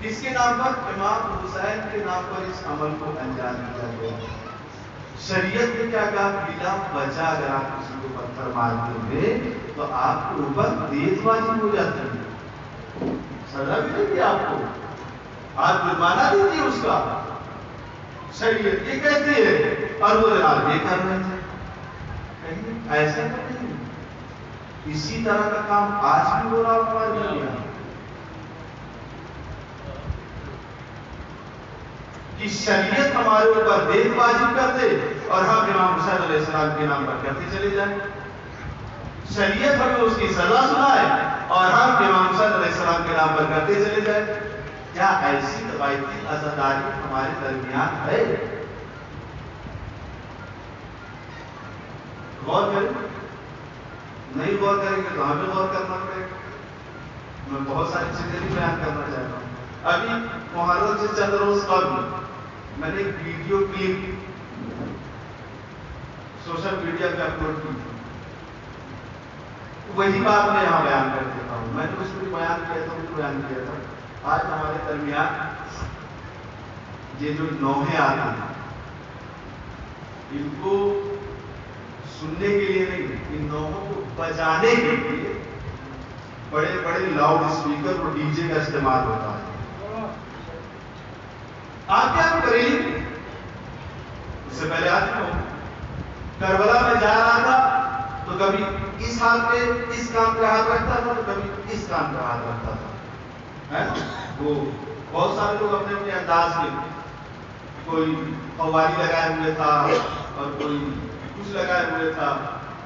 کس کے نام پر؟ امام حسین کے نام پر اس عمل کو انجام دیا گیا۔ شریعت نے کیا کہا؟ بلا وجہ اگر آپ کسی کو پتھر مارتے ہیں تو آپ کے اوپر دیت واجب ہو جاتی ہے، سزا بھی نہیں دی آپ کو، آپ جرمانہ دیجیے اس کا۔ شریعت یہ کہتی ہے اور وہ جناب یہ کر رہے تھے، کہیں ایسا تو نہیں۔ اسی طرح کا کام آج بھی ہو رہا ہمارے دنیا کہ شریعت ہمارے اوپر دیت واجب کر دے اور ہم امام حسین علیہ السلام کے نام پر کرتے چلے جائیں۔ شریعت ہمیں اس کی سزا سنائے اور ہم امام حسین علیہ السلام کے نام پر کرتے چلے جائیں۔ کیا ایسی روایتی عزاداری ہمارے درمیان ہے؟ غور کریں، نہیں غور کریں گے تو ہمیں غور کرنا پڑے گا۔ میں بہت ساری چیزیں بھی بیان کرنا چاہتا ہوں۔ ابھی محرم سے چند روز قبل میں نے ایک ویڈیو کلپ سوشل میڈیا پہ اپلوڈ کی تھی، وہی بات میں یہاں بیان کر دیتا ہوں۔ میں نے اس کو بیان کیا تھا آج ہمارے درمیان یہ جو نوحے آتے ہیں ان کو سننے کے لیے نہیں، ان نوحوں کو بجانے کے لیے بڑے بڑے لاؤڈ اسپیکر اور ڈی جے کا استعمال ہوتا ہے۔ آپ کیا کریں؟ اس سے پہلے آج کربلا میں جا رہا تھا تو کبھی اس ہاتھ پہ اس کام کا ہاتھ رکھتا تھا تو کبھی اس کام کا ہاتھ رکھتا تھا۔ وہ بہت سارے لوگ اپنے اپنے انداز میں، کوئی قوالی لگائے ہوئے تھا اور کوئی کچھ لگائے ہوئے تھا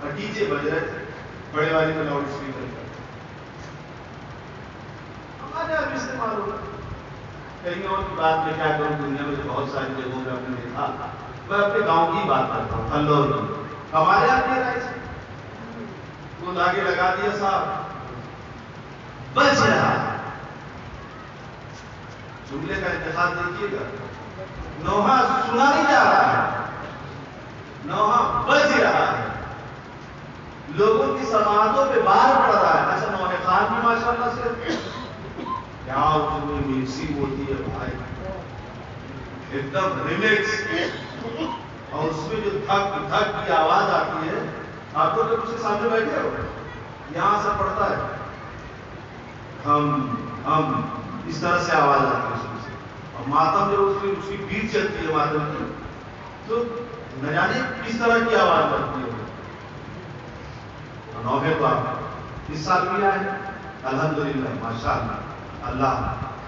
اور ڈی جے بج رہے تھے بڑے والے میں لاؤڈ اسپیکر کا۔ ہمارے یہاں بھی استعمال ہوگا، کہیں اور کی بات میں کیا کروں، دنیا میں بہت ساری جگہوں میں اپنے دیکھا۔ میں اپنے گاؤں کی بات کرتا ہوں، پھلور کی۔ ہمارے یہاں بھی رائے سے وہ دھاگے لگا دیا صاحب، بچ رہا ہے۔ جملے کا انتخاب دیکھیے گا، نوحہ سنا نہیں جا رہا ہے، نوحہ بچ رہا ہے، لوگوں کی سماعتوں پہ بار پڑ رہا ہے۔ اچھا نوحہ خان بھی ماشاءاللہ سے کیا اس میں مکسنگ ہوتی ہے بھائی، ایک دم ریمیکس، اور اس میں جو دھک دھک کی آواز آتی ہے، آپ کو جب اس کے سامنے بیٹھے ہو یہاں سے پڑتا ہے ہم اس طرح سے آواز آتی ہے اس میں سے، اور ماتم جب اس کی بیٹ چلتی ہے ماتم کی تو نہ جانے کس طرح کی آواز بنتی ہے۔ نوحے تو آپ اس سال بھی آئے الحمدللہ ماشاءاللہ، اللہ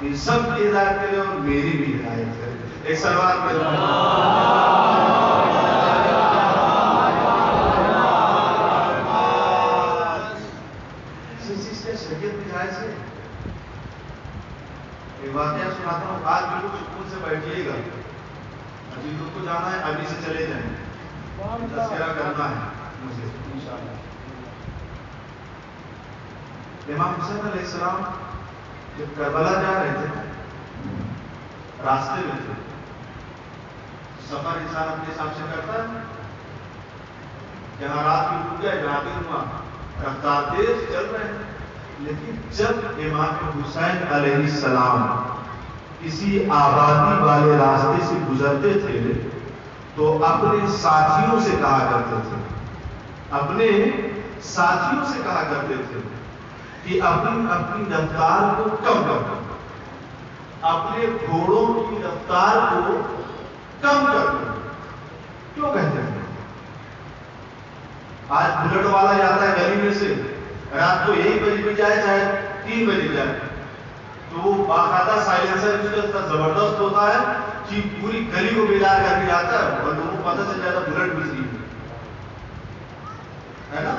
ان سب کی ہدایت کرے اور میری بھی ہدایت کرے۔ ایک سلوات پڑھیں۔ شریعت میں جائز ہے۔ ایک واقعہ سناتا ہوں، آج بالکل سکون سے بیٹھیے گا، ابھی تم کو جانا ہے، ابھی سے چلے جائیں، تذکرہ کرنا ہے مجھے انشاءاللہ۔ امام حسین علیہ السلام جب کربلا جا رہے تھے، راستے میں تھے، سفر انسان اپنے حساب سے کرتا ہے، جہاں رات میں رک گئے جہاں دن ہوا، رفتار تیز چل رہے ہیں، لیکن جب امام حسین علیہ السلام کسی آبادی والے راستے سے گزرتے تھے تو اپنے ساتھیوں سے کہا کرتے تھے، اپنے ساتھیوں سے کہا کرتے تھے کہ اپنی رفتار کو کم کر دو، اپنے گھوڑوں کی رفتار کو کم کر دو۔ کیوں کہتے ہیں؟ آج بلٹ والا جاتا ہے گلی میں سے، رات کو 1 بجے بھی جائے چاہے 3 بجے جائے، تو وہ باقاعدہ سائلنسر اس کا اتنا زبردست ہوتا ہے کہ پوری گلی کو بیدار کر کے جاتا ہے اور لوگوں کو پتہ چل جاتا ہے بلٹ بجلی ہے نا۔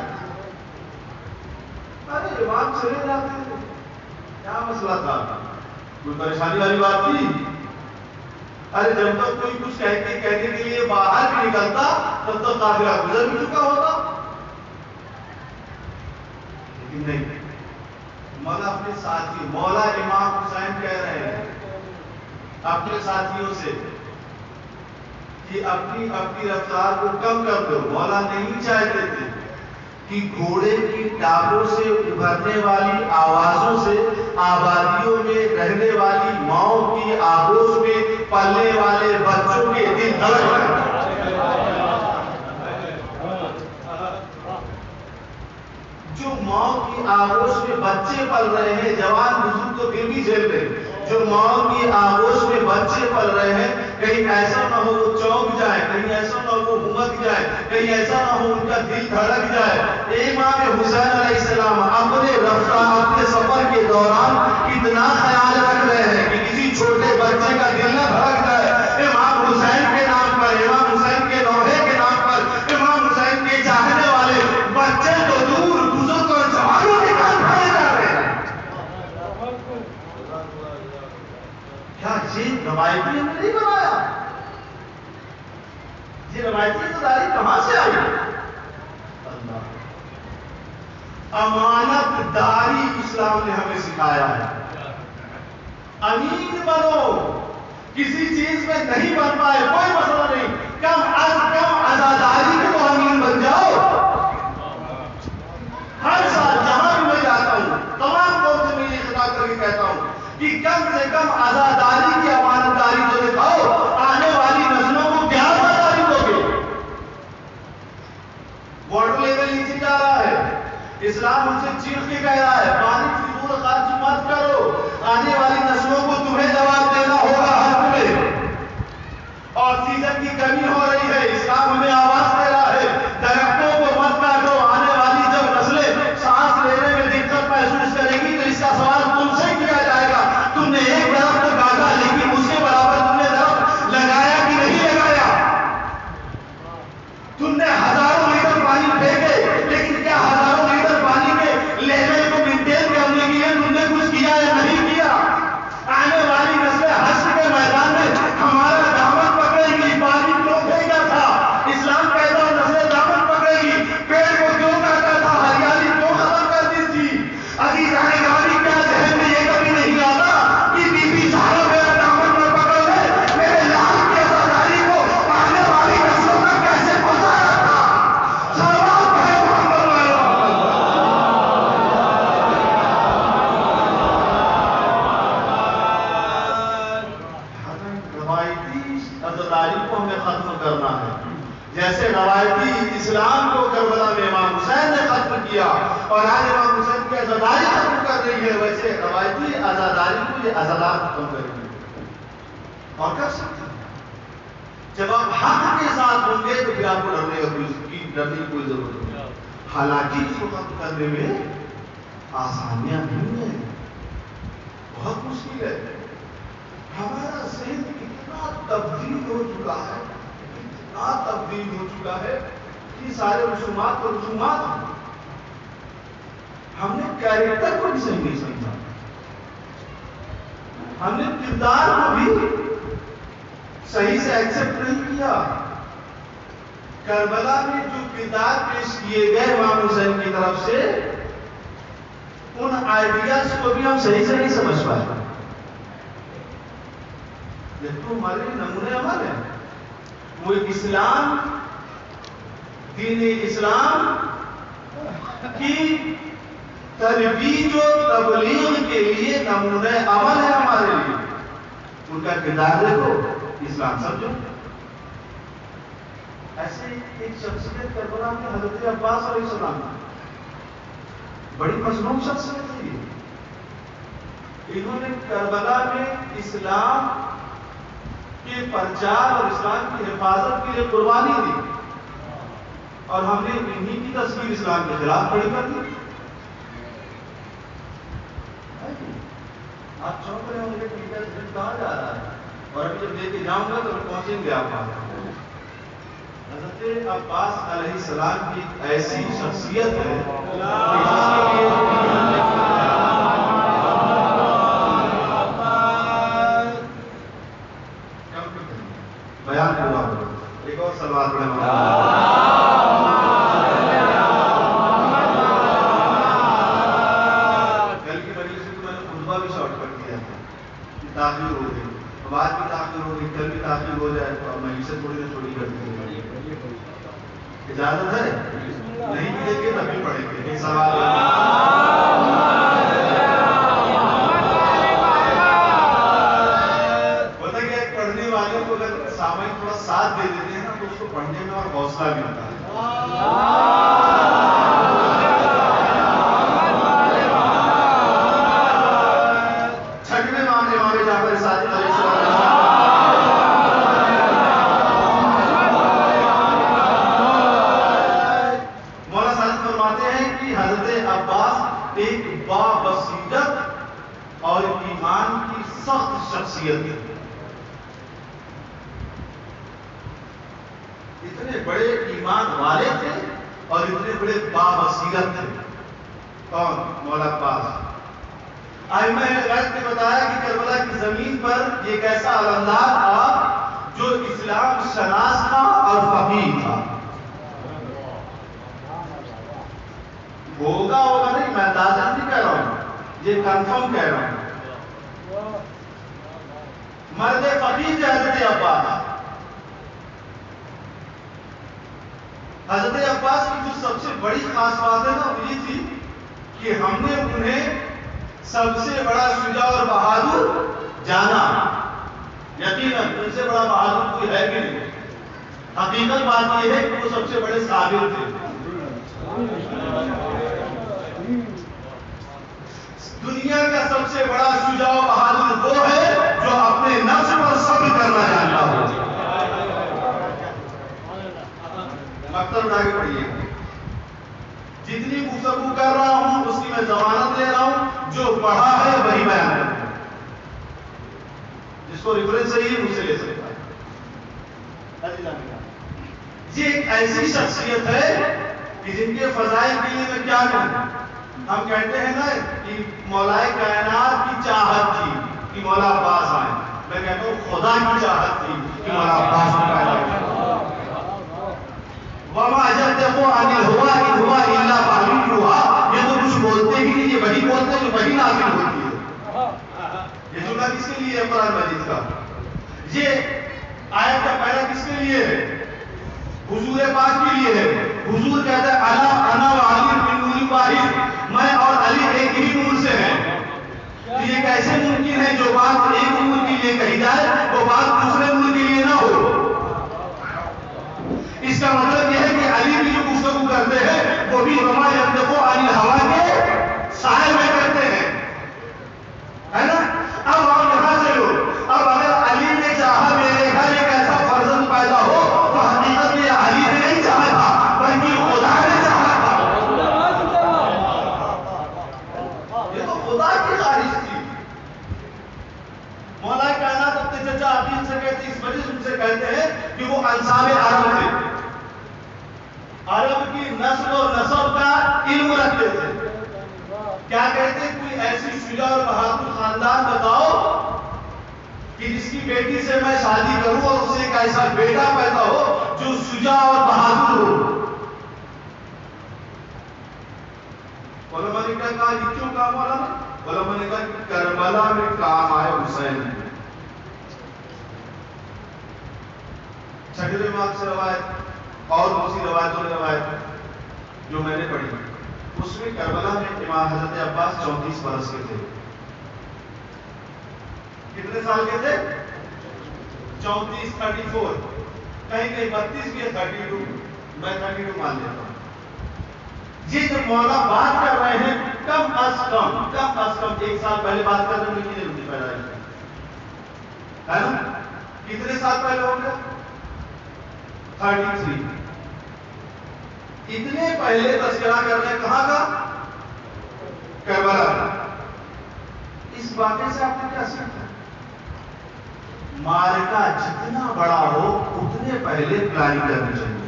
ارے امام چلے جاتے ہیں، کیا مسئلہ تھا؟ کوئی پریشانی والی بات تھی؟ ارے جب تک کوئی کچھ کہنے کے لیے باہر بھی نکلتا تب تک قافلہ گزر بھی چکا ہوتا، لیکن نہیں، مولا اپنے ساتھی، مولا امام حسین کہہ رہے ہیں اپنے ساتھیوں سے کہ اپنی رفتار کو کم کر دو۔ مولا نہیں چاہتے تھے کہ کہ گھوڑے کی ٹانگوں سے ابھرنے والی آوازوں سے آبادیوں میں رہنے والی ماؤں کی آگوش میں پلنے والے بچوں کے دل دھڑک رہے ہیں۔ جو ماؤں کی آگوش میں بچے پل رہے ہیں، جوان بزرگ تو پھر بھی جھیل رہے ہیں، جو ماؤں کی آگوش میں بچے پل رہے ہیں، کہیں ایسا نہ ہو وہ چونک جائے، کہیں ایسا نہ ہو وہ ہمک جائے، کہیں ایسا نہ ہو ان کا دل دھڑک جائے۔ امام حسین علیہ السلام اپنے رفتار اپنے سفر کے دوران اتنا خیال رکھ رہے ہیں کہ کسی چھوٹے بچے کا دل نہ دھڑک جائے۔ امام حسین کے نام پر، امام حسین کے لوہے کے نام پر، امام حسین کے چاہنے والے بچے تو دور بزرگ اور جوانوں کے کان بھرے جا رہے ہیں۔ کیا یہ روایتی ہم نے نہیں بنایا؟ یہ روایتی عزاداری کہاں سے آئی؟ اللہ، امانت داری اسلام نے ہمیں سکھایا ہے۔ امین بنو، کسی چیز میں نہیں بن پائے کوئی مسئلہ نہیں، کم از کم عزاداری کے تو امین بن جاؤ۔ ہر سال جہاں بھی میں جاتا ہوں تمام لوگ سے میں یہ خطاب کر کے کہتا ہوں کہ کم سے کم عزاداری کی امانت داری تو دکھاؤ، آنے والی نسلوں کو کیا عزاداری دو گے؟ واٹر لیول نیچے جا رہا ہے، اسلام ان سے چیخ کے کہہ رہا ہے پانی فضول خرچ مت کرو، آنے والی نسلوں کو تمہیں جواب دینا ہوگا حق میں۔ آکسیجن کی کمی ہو رہی ہے، اسلام ہمیں آواز دے رہا ہے درختوں کو مت کاٹو، آنے والی جب نسلیں سانس لینے میں دقت محسوس کریں گی تو اس کا سوال تم سے کیا جائے گا، تم نے ایک درخت کاٹا لیکن اس کے برابر تم نے درخت لگایا کہ نہیں لگایا؟ تم نے ہزاروں لیٹر پانی پھینکے لیکن کیا ہزاروں لیٹر پانی کے لیول کو مینٹین کرنے کے لیے تم نے کچھ کیا یا نہیں کیا؟ آنے والی نسلیں حشر کے میدان میں ہمارا دامن پکڑے گی، پانی کیوں پھینکا تھا؟ اسلام کہتا ہے نسلیں دامن پکڑے گی، پیڑ کو کیوں کاٹا تھا، ہریالی کیوں ختم کر دی تھی؟ عزیزان گرامی، کیا ذہن میں یہ کبھی نہیں آتا کہ بی بی زہرا میرا دامن نہ پکڑ لے، میرے لال کی عزاداری کو آنے والی نسلوں تک کیسے پہنچایا تھا؟ سلام ہے محمد روایتی عزاداری کو ہمیں ختم کرنا ہے، جیسے روایتی اسلام کو کربلا میں امام حسین نے ختم کیا اور آج امام حسین کی عزاداری ختم کر رہی ہے، ویسے روایتی عزاداری کو یہ عزادات ختم کریں گے اور کر سکتے ہیں۔ جب آپ حق کے ساتھ ہوں گے تو پھر آپ کو ڈرنے کی کوئی ضرورت نہیں۔ حالانکہ اس کو ختم کرنے میں آسانیاں نہیں ہیں، بہت مشکل ہے۔ ہمارا ذہن اتنا تبدیل ہو چکا ہے، اتنا تبدیل ہو چکا ہے کہ سارے رسومات کو رسومات ہیں۔ ہم نے کیریکٹر کو بھی صحیح نہیں سمجھا، ہم نے کردار کو بھی صحیح سے ایکسپٹ نہیں کیا۔ کربلا میں جو کردار پیش کیے گئے امام حسین کی طرف سے، ان آئیڈیاز کو بھی ہم صحیح سے نہیں سمجھ پائے۔ یہ تو ہمارے نمونے عمل ہے، وہ اسلام، دین اسلام کی ترویج و تبلیغ کے لیے نمونہ عمل ہے ہمارے لیے۔ ان کا کردار دیکھو، اسلام سمجھو۔ ایسے ایک شخصیت کربلا میں حضرت عباس علیہ السلام، بڑی مظلوم شخصیت تھی۔ انہوں نے کربلا میں اسلام کے پرچار اور اسلام کی حفاظت کے لیے قربانی دی، اور ہم نے انہی کی تصویر اسلام کے خلاف کھڑی کر دی۔ آپ چونک رہے ہوں گے کہ کہاں جا رہا ہے، اور ابھی جب لے کے جاؤں گا تو پہنچیں گے آپ وہاں۔ حضرت عباس علیہ السلام کی ایسی شخصیت ہے بیان پورا ہو۔ ایک اور سوال کل کی مجلس میں تو میں نے خطبہ بھی شارٹ کر دیا تھا، تاخیر ہو گئی، بعد بھی تاخیر ہو گئی، کل بھی تاخیر ہو جائے تو اب مجلس تھوڑی نہ چھوٹی کر دی۔ اجازت ہے؟ نہیں ملیں گے تبھی پڑھیں گے. ایک سوال ہوتا کہ پڑھنے والے کو اگر سامنے تھوڑا ساتھ دے دیتے ہیں نا تو اس کو پڑھنے میں اور حوصلہ ملتا ہے. چھٹویں امام جعفر صادق علیہ السلام مولا صادق فرماتے ہیں کہ حضرت عباس ایک بابصیرت اور ایمان کی سخت شخصیت ہے. اتنے بڑے ایمان والے تھے اور اتنے بڑے بابصیرت تھے. کون؟ مولا عباس. ائمہ غیب نے بتایا کہ کربلا کی زمین پر ایک ایسا علمدار تھا جو اسلام شناس تھا اور فقیہ تھا. ہوگا نہیں، میں اندازہ نہیں کہہ رہا ہوں، یہ کنفرم کہہ رہا ہوں. مرد فقیہ تھے حضرت عباس. حضرت عباس کی جو سب سے بڑی خاص بات ہے نا وہ یہ تھی کہ ہم نے انہیں سب سے بڑا شجاع اور بہادر جانا. یقیناً ان سے بڑا بہادر کوئی ہے بھی نہیں. حقیقت بات یہ ہے کہ وہ سب سے بڑے صابر تھے. دنیا کا سب سے بڑا شجاع و بہادر وہ ہے جو اپنے نفس پر صبر کرنا جانتا ہو. مقصد اٹھا کے پڑھیے. جتنی گفتگو کر رہا ہوں اس کی میں ضمانت لے رہا ہوں، جو پڑھا ہے وہی بیان کروں. جس کو ریفرنس چاہیے مجھ سے لے سکتا ہے. یہ ایک ایسی شخصیت ہے کہ جن کے فضائل کے لیے میں کیا کہوں. ہم کہتے ہیں نا کہ مولائے کائنات کی چاہت تھی کہ مولا عباس آئے. میں کہتا ہوں خدا کی چاہت تھی کہ مولا عباس کو پیدا کرے. وما ينطق عن الهوى إن هو إلا وحي يوحى. یہ تو کچھ بولتے ہی نہیں، یہ وہی بولتے ہیں جو وہی نازل ہوتی ہے. یہ جملہ کس کے لیے ہے قرآن مجید کا؟ یہ آیت کا پہلا کس کے لیے ہے؟ حضور پاک کے لیے ہے. حضور کہتا ہے انا وعلی من نور واحد، میں اور علی ایک ہی نور سے ہیں. تو یہ کیسے ممکن ہے جو بات ایک نور کے لیے کہی جائے وہ بات دوسرے نور کے لیے نہ ہو؟ اس کا مطلب یہ ہے کہ علی بھی جو گفتگو کرتے ہیں وہ بھی وما ينطق عن الهوى کے سائے میں کرتے ہیں، ہے نا. اب آپ یہاں سے لو، اب اگر علی نے چاہا میرے گھر ایک ایسا فرزند پیدا ہو تو حقیقت میں علی نے نہیں چاہا تھا بلکہ خدا نے چاہا تھا. یہ تو خدا کی خواہش تھی. مولا کائنات اپنے چچا عقیل سے کہتے اس وجہ سے ان سے کہتے ہیں کہ وہ انصاب عرب تھے، عرب کی نسل اور نسب کا علم رکھتے تھے. کیا کہتے ہیں کوئی ایسی شجاع اور بہادر خاندان بتاؤ کہ جس کی بیٹی سے میں شادی کروں اور اسے ایک ایسا بیٹا پیدا ہو جو شجاع اور بہادر ہو. علماء نے کہا یہ کیوں کام والا ہے؟ علماء نے کہا کہ کربلا میں کام آئے حسین. چھٹے امام سے روایت اور دوسری روایتوں نے روایت جو میں نے پڑھی اس میں کربلا میں امام حضرت عباس 34 برس کے تھے. کتنے سال کے تھے؟ 34 34. کہیں کہیں 32 بھی ہے، 32. میں 32 مان لیتا ہوں. یہ جب مولا بات کر رہے ہیں کم از کم 1 سال پہلے بات کر رہے ہیں ان کی پیدائش ہے نا. کتنے سال پہلے ہو گیا؟ 33. اتنے پہلے تذکرہ کر رہے ہیں کہاں کا؟ کربلا. اس واقعے سے آپ نے کیا سیکھا؟ معرکہ جتنا بڑا ہو اتنے پہلے پلاننگ کرنی چاہیے.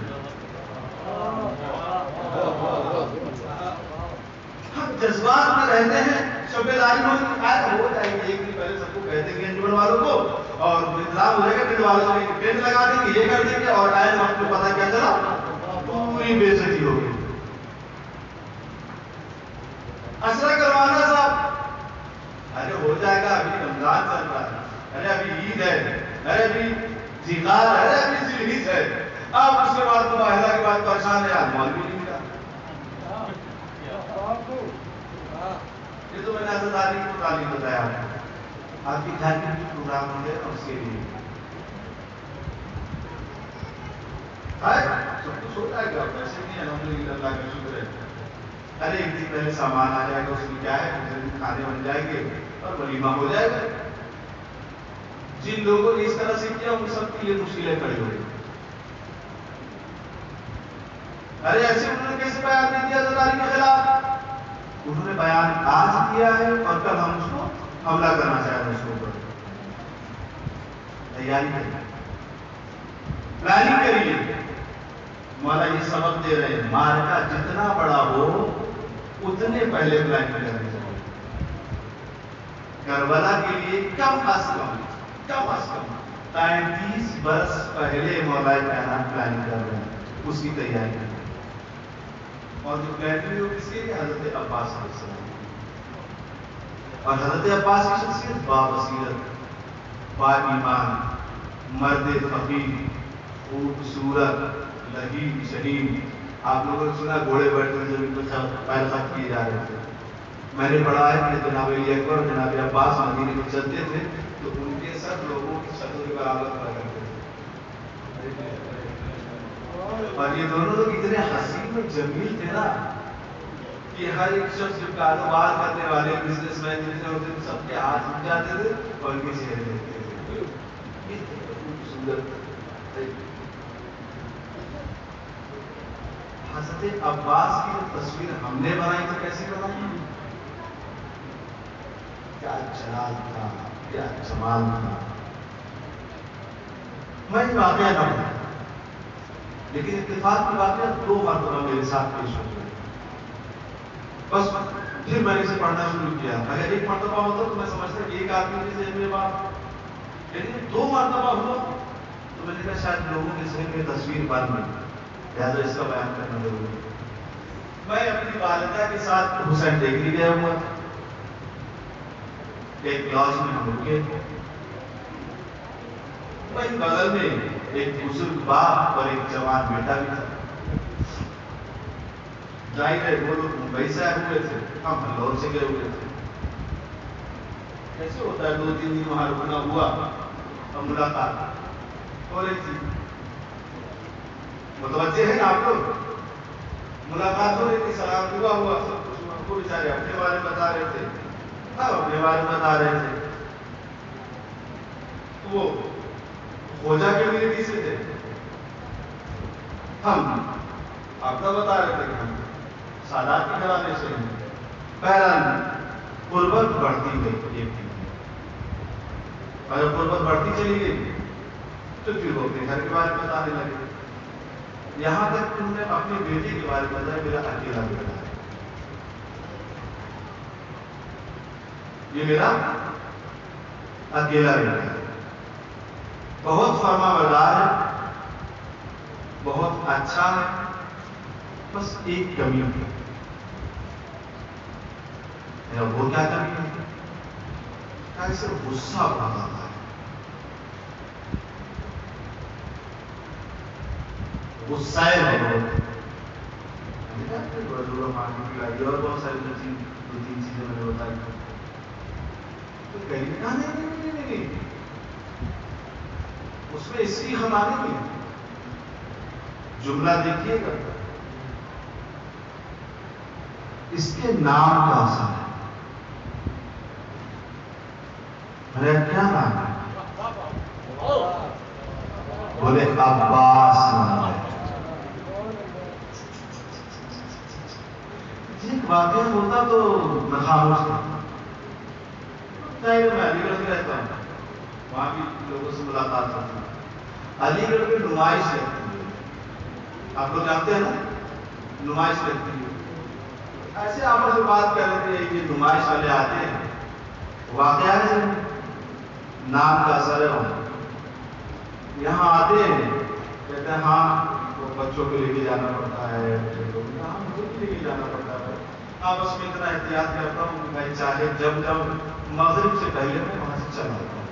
ہم جذبات میں رہتے ہیں، شب داری ہو جائے گی ایک دن پہلے سب کو کہہ دیں گے انجمن والوں کو اور اطلاع ہو جائے گا، ٹینٹ والوں کو ٹینٹ لگا دیں گے، یہ کر دیں گے اور آئے وقت کو پتہ کیا چلا پوری بے عزتی ہو گئی. اسرا کروانا صاحب، ارے ہو جائے گا، ابھی رمضان چل رہا ہے، ارے ابھی عید ہے، ارے ابھی جہاد ہے، ابھی ذی الحج ہے. اب اس کے بعد معاہدہ کے بعد پریشان ہے، یار مال بھی نہیں ملا. میں نے حضرت علی کو تعلیم بتایا آپ کی گھر میں جو پروگرام ہو گئے اس کے لیے سب کچھ ہو جائے گا، ویسے نہیں الحمدللہ اللہ کا شکر ہے. ارے ایک دن پہلے سامان آ جائے گا، اس میں کیا ہے کھانے بن جائیں گے اور ولیمہ ہو جائے گا. جن لوگوں نے اس طرح سے کیا ان سب کے لیے مشکلیں کھڑی ہو گئی. ارے ایسے انہوں نے کیسے بیان نہیں دیا حضرت علی کے خلاف؟ انہوں نے بیان آج کیا ہے اور کل ہم اس کو حملہ کرنا چاہ رہے ہیں. اس کو تیاری کریے، پلاننگ کریے. مولا یہ سبق دے رہے ہیں مارکا جتنا بڑا ہو اتنے پہلے پلاننگ کرنی چاہیے. کربلا کے لیے کم از کم 35 برس پہلے مولا کائنات پلاننگ کر رہے ہیں، اس کی تیاری کر رہے ہیں. اور جو پلاننگ ہو کس کے لیے؟ حضرت عباس علیہ السلام. اور حضرت عباس کی شخصیت بابصیرت، با ایمان، مرد فقیر، خوبصورت، لذیذ، شہید. آپ لوگوں نے سنا گھوڑے بیٹھتے زمین پہ پیر خط کیے جا رہے تھے. میں نے پڑھا ہے کہ جناب علی اکبر اور جناب عباس مدینے میں چلتے تھے تو ان کے سر لوگوں کی شکل کے برابر کیا کرتے تھے. اور یہ دونوں لوگ اتنے حسین اور جمیل تھے نا کہ ہر ایک شخص جو کاروبار کرنے والے بزنس مین جتنے ہوتے تھے سب کے ہاتھ اٹھ جاتے تھے اور ان کے چہرے دیکھتے تھے. حضرت عباس کی جو تصویر ہم نے بنائی تو کیسے بنائی؟ کیا جلال تھا، کیا جمال تھا. میں یہ واقعہ نہ بتا، لیکن اتفاق کی واقعہ 2 مرتبہ میرے ساتھ پیش ہو گئی. بس پھر میں نے اسے پڑھنا شروع کیا. اگر 1 مرتبہ ہوتا تو میں سمجھتا کہ ایک آدمی کے ذہن میں بات، لیکن 2 مرتبہ ہوا تو میں نے کہا شاید لوگوں کے ذہن میں تصویر بن گئی، لہٰذا اس کا بیان کرنا ضروری ہے. میں اپنی والدہ کے ساتھ حسین ڈیگری گیا ہوا تھا. ایک لاج میں ہم رکے تھے. وہیں بغل میں ایک بزرگ باپ اور ایک جوان بیٹا بھی تھا. ظاہر ہے وہ لوگ ممبئی سے آئے ہوئے تھے، ہم بنگلور سے گئے ہوئے تھے. کیسے ہوتا ہے 2-3 دن وہاں رکنا ہوا اور ملاقات ہو رہی تھی. متوجہ ہیں آپ لوگ؟ ملاقات ہو رہی تھی، سلام دعا ہوا، سب کچھ. ہم کو بیچارے اپنے بارے میں بتا رہے تھے، اپنے بارے میں بتا رہے تھے. وہ خوجا کمیونٹی سے تھے، ہم آپ کا بتا رہے تھے کہ ہم سادات کے گھرانے سے ہیں. بہرحال قربت بڑھتی گئی ایک دن، اور جب قربت بڑھتی چلی گئی تو پھر وہ اپنے گھر کے بارے میں بتانے لگے. یہاں تک انہوں نے اپنے بیٹے کے بارے میں بتایا میرا اکیلا بیٹا ہے، یہ میرا اکیلا بیٹا ہے، بہت فرما بردار ہے، بہت اچھا ہے، بس ایک کمی ہے. وہ کیا کمی ہے؟ ایسے غصہ بہت آتا ہے، غصہ ہے بہت. اور بہت ساری 2-3 چیزیں میں نے بتائی. نہیں، اس میں اس کی خطا نہیں ہے. جملہ دیکھیے گا، اس کے نام کا اثر ہے. میرا کیا نام ہے؟ بولے عباس نام ہے. ایک واقعہ ہوتا تو میں خاموش تھا. میں علی گڑھ میں رہتا ہوں، وہاں بھی لوگوں سے ملاقات ہوتی ہے. علی گڑھ میں نمائش لگتی ہے، آپ لوگ جانتے ہیں نا، نمائش لگتی ہے. ایسے آپس میں بات کر رہے تھے کہ نمائش والے آتے ہیں، واقعہ ہے نام کا اثر ہے. یہاں آتے ہیں کہتے ہیں ہاں وہ بچوں کو لے کے جانا پڑتا ہے، مجھے بھی لے کے جانا پڑتا ہے. آپس میں اتنا احتیاط کرتا ہوں کہ میں چاہے جب مغرب سے پہلے میں وہاں سے چلا جاتا ہوں.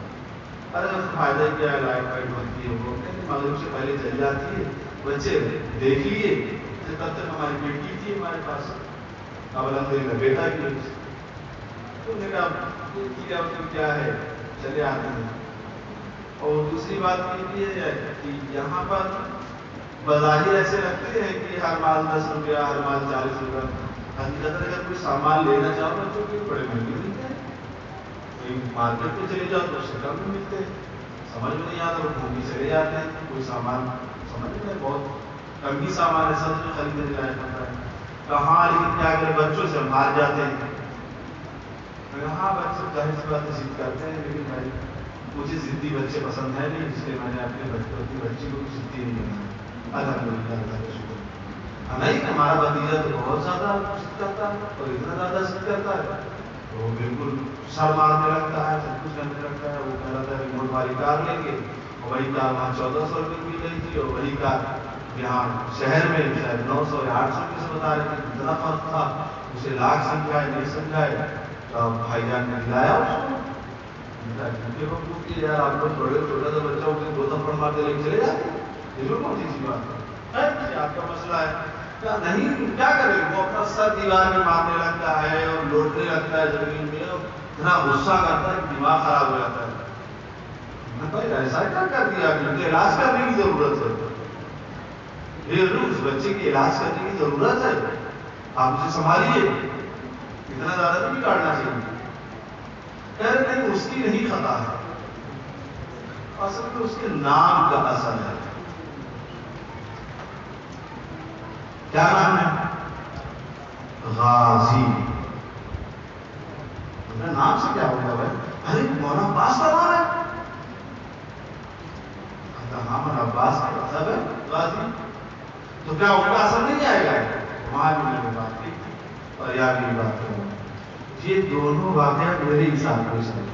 ارے اس فائدہ کیا ہے، لائٹ وائٹ ہوتی ہے، وہ مغرب سے پہلے چل جاتی ہے. بچے دیکھ لیے، تب تک ہماری بیٹی تھی ہمارے پاس، اب الحمدللہ بیٹا بھی. تو نے کہا ٹھیک ہے تو کیا ہے چلے آتے ہیں. اور دوسری بات یہ بھی ہے کہ یہاں پر بظاہر ایسے لگتے ہیں کہ ہر مال 10 روپیہ، ہر مال 40 روپیہ. حقیقت اگر کوئی سامان لینا چاہو بچوں کے بڑے مہنگے ملتے ہیں. کوئی مارکیٹ پہ چلے جاؤ تو اس سے کم میں ملتے ہیں. سمجھ میں نہیں آتا وہ گھوم کے چلے جاتے ہیں. کوئی سامان سمجھ میں بہت کم ہی سامان ہے، سب میں خریدنے جانا پڑتا ہے. کہاں لیکن کیا کرے بچوں سے مار جاتے ہیں. ہاں بچے ظاہر سی بات ضد کرتے ہیں، لیکن بھائی مجھے ضدی بچے پسند ہیں نہیں، اس لیے میں نے اپنے بچی کو ضدی نہیں بنایا. الحمدللہ اللہ کا شکر. نہیں ہمارا بھتیجا تو بہت زیادہ ضد کرتا ہے اور اتنا زیادہ ضد کرتا ہے وہ بالکل سر مارنے لگتا ہے، سب کچھ کرنے لگتا ہے. وہ کہہ رہا تھا ریموٹ والی کار لیں گے، اور وہی کار وہاں 1400 روپئے کی مل رہی تھی، اور وہی کار یہاں شہر میں شاید 900 یا 800 روپئے سے بتا رہے تھے. اتنا فرق تھا. اسے لاکھ سمجھائے نہیں سمجھائے تو بھائی جان نے دلایا اس کو. یار آپ کو چھوڑے چھوٹا سا بچہ اسے 2 تھپڑ مار کے لے کے چلے جاتے ہیں. یہ جو کون سی بات ہے آپ کا مسئلہ ہے کیا نہیں کیا کرے. وہ اپنا سر دیوار میں مارنے لگتا ہے اور لوٹنے لگتا ہے زمین میں، اور اتنا غصہ کرتا ہے کہ دماغ خراب ہو جاتا ہے. بھائی ایسا کیا کر دیا آپ نے؟ علاج کرنے کی ضرورت ہے. اس بچے کی علاج کرنے کی ضرورت ہے. آپ اسے سنبھالیے، اتنا زیادہ نہیں کاٹنا چاہیے. کہہ رہے نہیں اس کی نہیں خطا ہے، اصل میں اس کے نام کا اثر ہے. کیا نام ہے؟ غازی. نام سے کیا ہوگا بھائی؟ ارے مولانا عباس کا نام ہے. ہاں مولانا عباس کا مطلب ہے غازی، تو کیا ان کا اثر نہیں آئے گا؟ وہاں بھی میں نے بات کی اور یہاں بھی بات کروں. یہ دونوں واقعات میرے حساب کو سمجھ.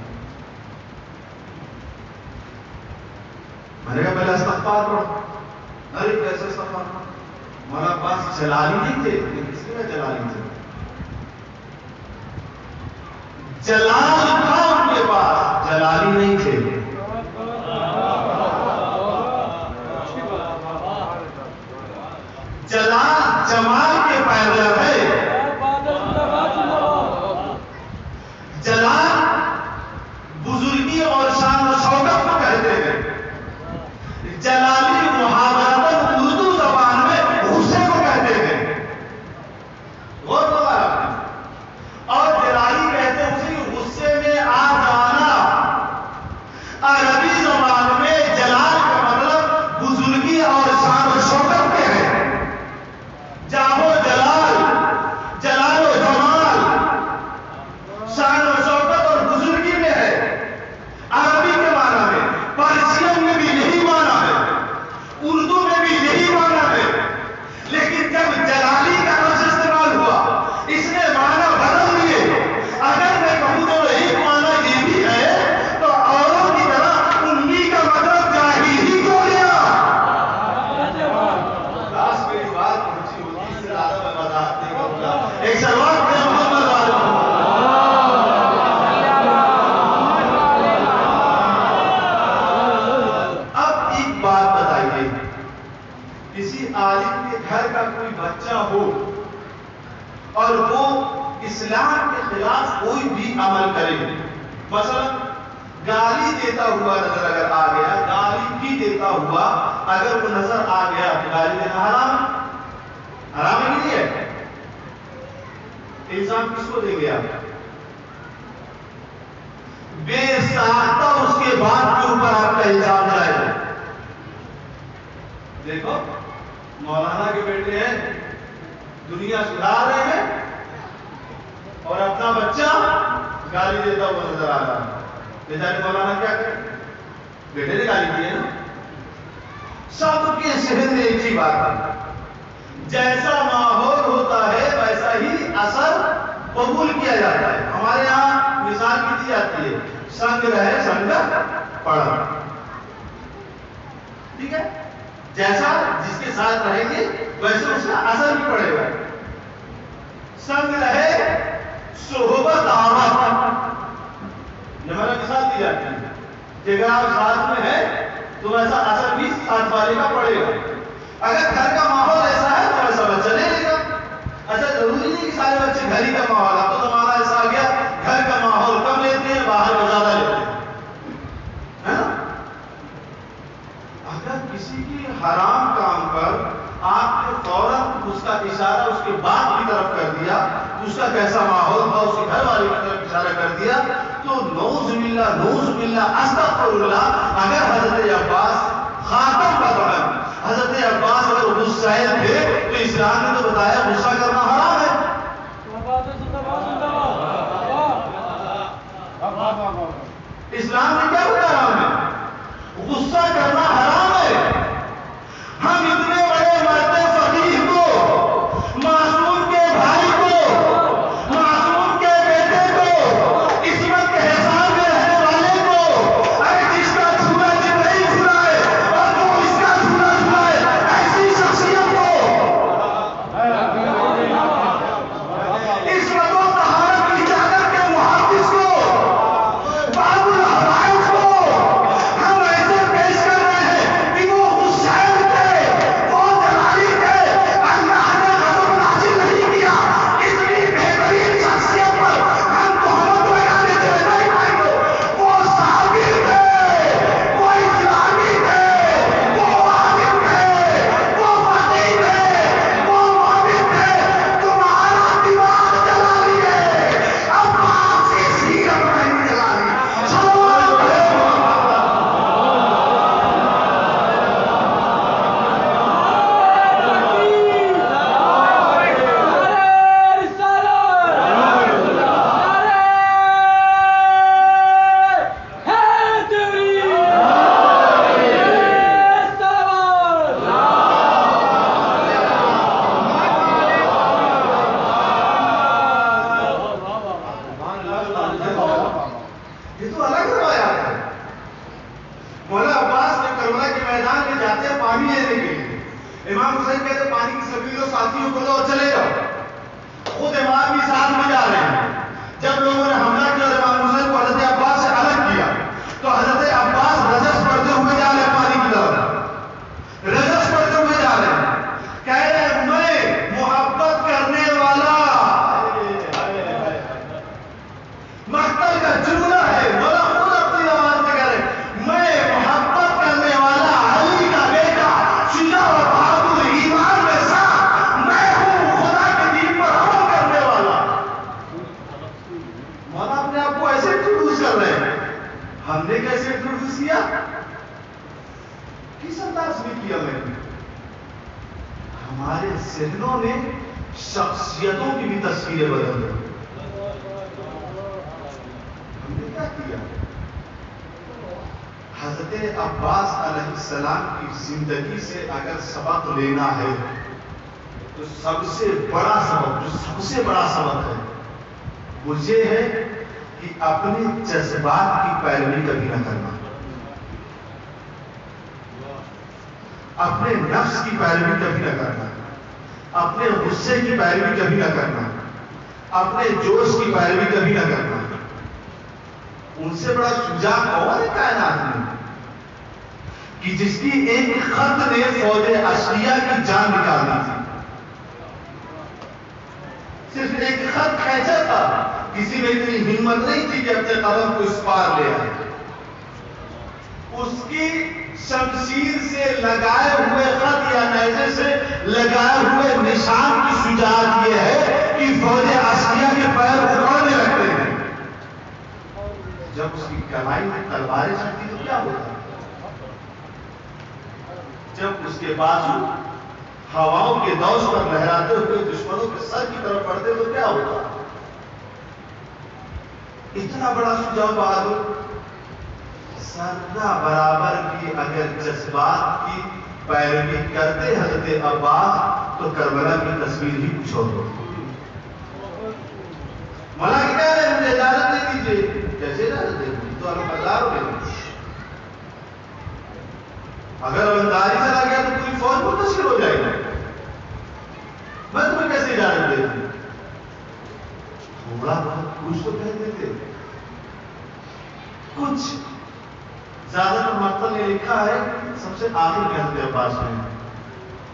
میں نے کہا پہلے استغفار پڑھو. ارے کیسے استغفار پڑھو؟ مولانا عباس جلالی نہیں تھے. کس کے جلالی تھے؟ جلال تھا ان کے پاس، جلالی نہیں تھے. جلال جمال کے پیدا ہے. جلال بزرگی اور شان و شوکت کو کہتے ہیں. جلالی محاورتاً اردو زبان میں غصے کو کہتے ہیں. غور کرا. اور جلالی کہتے ہیں اسی غصے میں آ جانا. عربی زبان میں جلال کا مطلب بزرگی اور شان و شوکت کے ہے. جاہو جلال، جلال و جمال، شان و شوکت اور بزرگی میں ہے. عربی کے معنی میں، پرشین میں بھی یہی معنی ہے، اردو میں بھی یہی معنی ہے. لیکن جب جلالی کا لفظ استعمال ہوا اس نے معنی بدل دیے. اگر میں کہوں تو ایک معنی یہ بھی ہے تو اوروں کی طرح امی کا مطلب جاہل ہی کیوں گیا؟ میری بات پہنچی ہوتی اس سے زیادہ میں وضاحت نہیں کروں گا. ایک سوال ہے محمد عالم. اب ایک بات بتائیے، کسی عالم کے گھر کا کوئی بچہ ہو اور وہ اسلام کے خلاف کوئی بھی عمل کرے، مثلا گالی دیتا ہوا نظر اگر آ گیا، گالی بھی دیتا ہوا اگر وہ نظر آ گیا تو گالی دینا حرام حرام ہے نہیں ہے. الزام کس کو دیں گے آپ؟ بے ساختہ اس کے بعد کے اوپر آپ کا الزام جائے گا. دیکھو مولانا کے بیٹے ہیں، دنیا سدھار رہے ہیں اور اپنا بچہ گالی دیتا ہوا نظر آ رہا ہے. بیچارے مولانا کیا کریں؟ بیٹے نے گالی دی ہے نا. سب کے ذہن میں ایک ہی بات ہے، جیسا ماحول ہوتا ہے ویسا ہی اثر قبول کیا جاتا ہے. ہمارے یہاں مثال کی دی جاتی ہے، سنگ رہے سنگ پڑا. ٹھیک ہے، جیسا جس کے ساتھ رہیں گے ویسے اس کا اثر بھی پڑے گا. سنگ رہے صحبت آمد، یہ ہمارا مثال دی جاتی ہے کہ اگر آپ ساتھ میں ہیں تو ویسا اثر بھی ساتھ والے کا پڑے گا. اگر گھر کا ماحول ایسا ہے تو ایسا بچہ لے لے گا. اچھا ضروری نہیں کہ سارے بچے گھر ہی کا ماحول، اب تو زمانہ ایسا آ گیا گھر کا اشارہ کر دیا تو نعوذ باللہ استغفر اللہ، اگر حضرت عباس خاتم بدعن، حضرت عباس اگر غصہ تھے تو اسلام نے تو بتایا غصہ کرنا حرام ہے. اسلام نے کیا بتایا ہمیں؟ غصہ کرنا حرام ہے. ہم اتنے بڑے مرتے فقیر کو، معصوم کے بھائی کو، معصوم کے بیٹے کو، عصمت کے حساب میں رہنے والے کو، اگر جس کا جھولا جبرائیل جھلائے اور جو اس کا جھولا جھلائے، ایسی شخصیت کو عصمت و طہارت کی چادر کے محافظ کو، باب الحوائج کو ہم ایسے پیش کر رہے ہیں کہ وہ حسین تھے، وہ جلالی تھے، اللہ نے غضب نازل نہیں کیا. اتنی بہترین شخصیت پر ہم تہمت لگانے سے نہیں پائیں گے. وہ صابر تھے، وہ اسلامی تھے، وہ عالم تھے، وہ فقیر تھے، وہ مومن تھے. تمہارا دماغ جلا لیے، عباس کی سیرت نہیں جلا لی. صلوات پڑھے یہ تو الگ روایات ہے. مولا عباس جب کربلا کے میدان میں جاتے ہیں پانی لینے کے لیے، امام حسین کہتے ہیں پانی کی سبھی لو ساتھیوں کو لو اور چلے جاؤ. خود امام بھی ساتھ میں جا رہے ہیں. جب لوگوں نے حملہ کیا اور امام حسین کو حضرت عباس سے الگ کیا تو حضرت عباس رجس پڑھتے ہوئے جا رہے ہیں پانی کی طرف، رجس پڑھتے ہوئے جا رہے ہیں. کہہ رہے ہیں میں محبت کرنے والا مقتل کا جملہ ہے. مولا خود اپنی آواز میں کہہ رہے ہیں میں محبت کرنے والا علی کا بیٹا، شجاع و بہادر، ایمان میں صاف، میں ہوں خدا کے دین پر عمل کرنے والا. مولا اپنے آپ کو ایسے انٹروڈیوس کر رہے ہیں. ہم نے کیسے انٹروڈیوس کیا؟ کس انداز میں کیا؟ میں نے ہمارے ذہنوں نے شخصیتوں کی بھی تصویریں بدل دی. ہم نے کیا کیا؟ حضرت عباس علیہ السلام کی زندگی سے اگر سبق لینا ہے تو سب سے بڑا سبق، جو سب سے بڑا سبق ہے وہ یہ ہے کہ اپنے جذبات کی پیروی کبھی نہ کرنا، اپنے نفس کی پیروی کبھی نہ کرنا، اپنے غصے کی پیروی کبھی نہ کرنا، اپنے جوش کی پیروی کبھی نہ کرنا. ان سے بڑا شجاع کون ہے کائنات میں کہ جس کی ایک خط نے فوج اشریہ کی جان نکال دی تھی. صرف ایک خط کھینچا تھا، کسی میں اتنی ہمت نہیں تھی کہ اپنے قلم کو اس پار لے آئے. اس کی شمشیر سے لگائے ہوئے خط یا نیزے سے لگائے ہوئے نشان کی شجاعت یہ ہے کہ فوج اشریہ کے پیر اکھڑنے لگتے ہیں. جب اس کی کلائی میں تلواریں چلتی تو کیا ہوتا؟ جب اس کے بازو ہواؤں کے دوش پر لہراتے ہوئے دشمنوں کے سر کی طرف پڑتے تو کیا ہوتا؟ اتنا بڑا شجاع بہادر ذرہ برابر کی اگر جذبات کی پیروی کرتے حضرت عباس تو کربلا کی تصویر ہی کچھ اور ہوتی. مولا کیا ہے مجھے اجازت دے دیجیے. کیسے اجازت دے دیجیے؟ تو علمدار ہو گئے. اگر علمداری چلا گیا تو پوری فوج منتشر ہو جائے گی. میں تمہیں کیسے اجازت دے دوں؟ تھوڑا بہت کچھ تو کہہ دیتے. کچھ زیادہ تر مقتل نے لکھا ہے سب سے آخر میں حضرت عباس میں.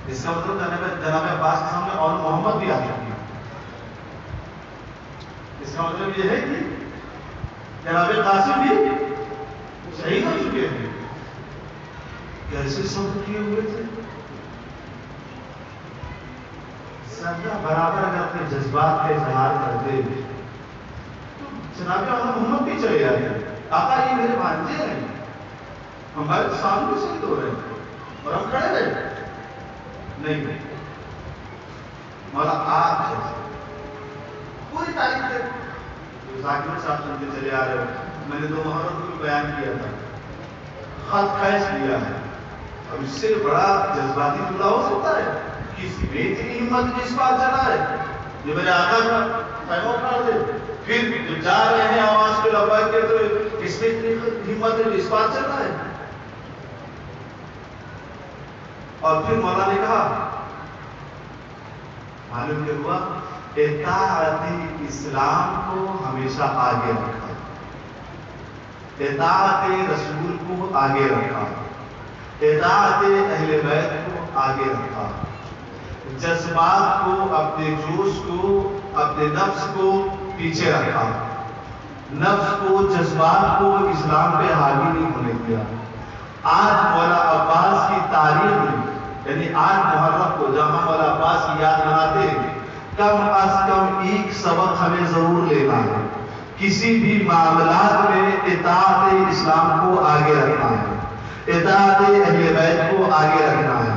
اس کا مطلب جناب عباس کے سامنے اور محمد بھی آ چکی. اس کا مطلب یہ ہے کہ جناب قاسم بھی شہید ہو چکے ہیں. کیسے صبر کیے ہوئے تھے؟ ذرہ برابر اگر اپنے جذبات کا اظہار کرتے تو جناب محمد بھی چلے جاتے ہیں، آقا یہ میرے بھانجے ہیں، ہمارے سامنے شہید ہو رہے ہیں اور ہم کھڑے رہے نہیں مولا آپ پوری تاریخ سے ذاکر صاحب سنتے چلے آ رہے ہو. میں نے 2 محرم کو بیان کیا تھا، خط خیش کیا ہے. اب اس سے بڑا جذباتی جملہ ہو سکتا ہے؟ کسی میں اتنی ہمت اس بات چلا ہے جو میرے آقا کا خیمہ اٹھا دے، پھر جب جا رہے ہیں آواز پہ لبیک کے تو اس میں اتنی ہمت ہے اس بات چل رہا ہے. اور پھر مولا نے کہا معلوم کیا ہوا؟ اطاعت اسلام کو ہمیشہ آگے رکھا، اطاعت رسول کو آگے رکھا، اطاعت اہل بیت کو آگے رکھا، جذبات کو، اپنے جوش کو، اپنے نفس کو پیچھے رکھا، نفس کو، جذبات کو اسلام پہ حاوی نہیں ہونے دیا. آج مولا عباس کی تاریخ میں، یعنی آج محرم کو جہاں مولا عباس کی یاد مناتے ہیں، کم از کم ایک سبق ہمیں ضرور لینا ہے. کسی بھی معاملات میں اطاعت اسلام کو آگے رکھنا ہے، اطاعت اہل بیت کو آگے رکھنا ہے،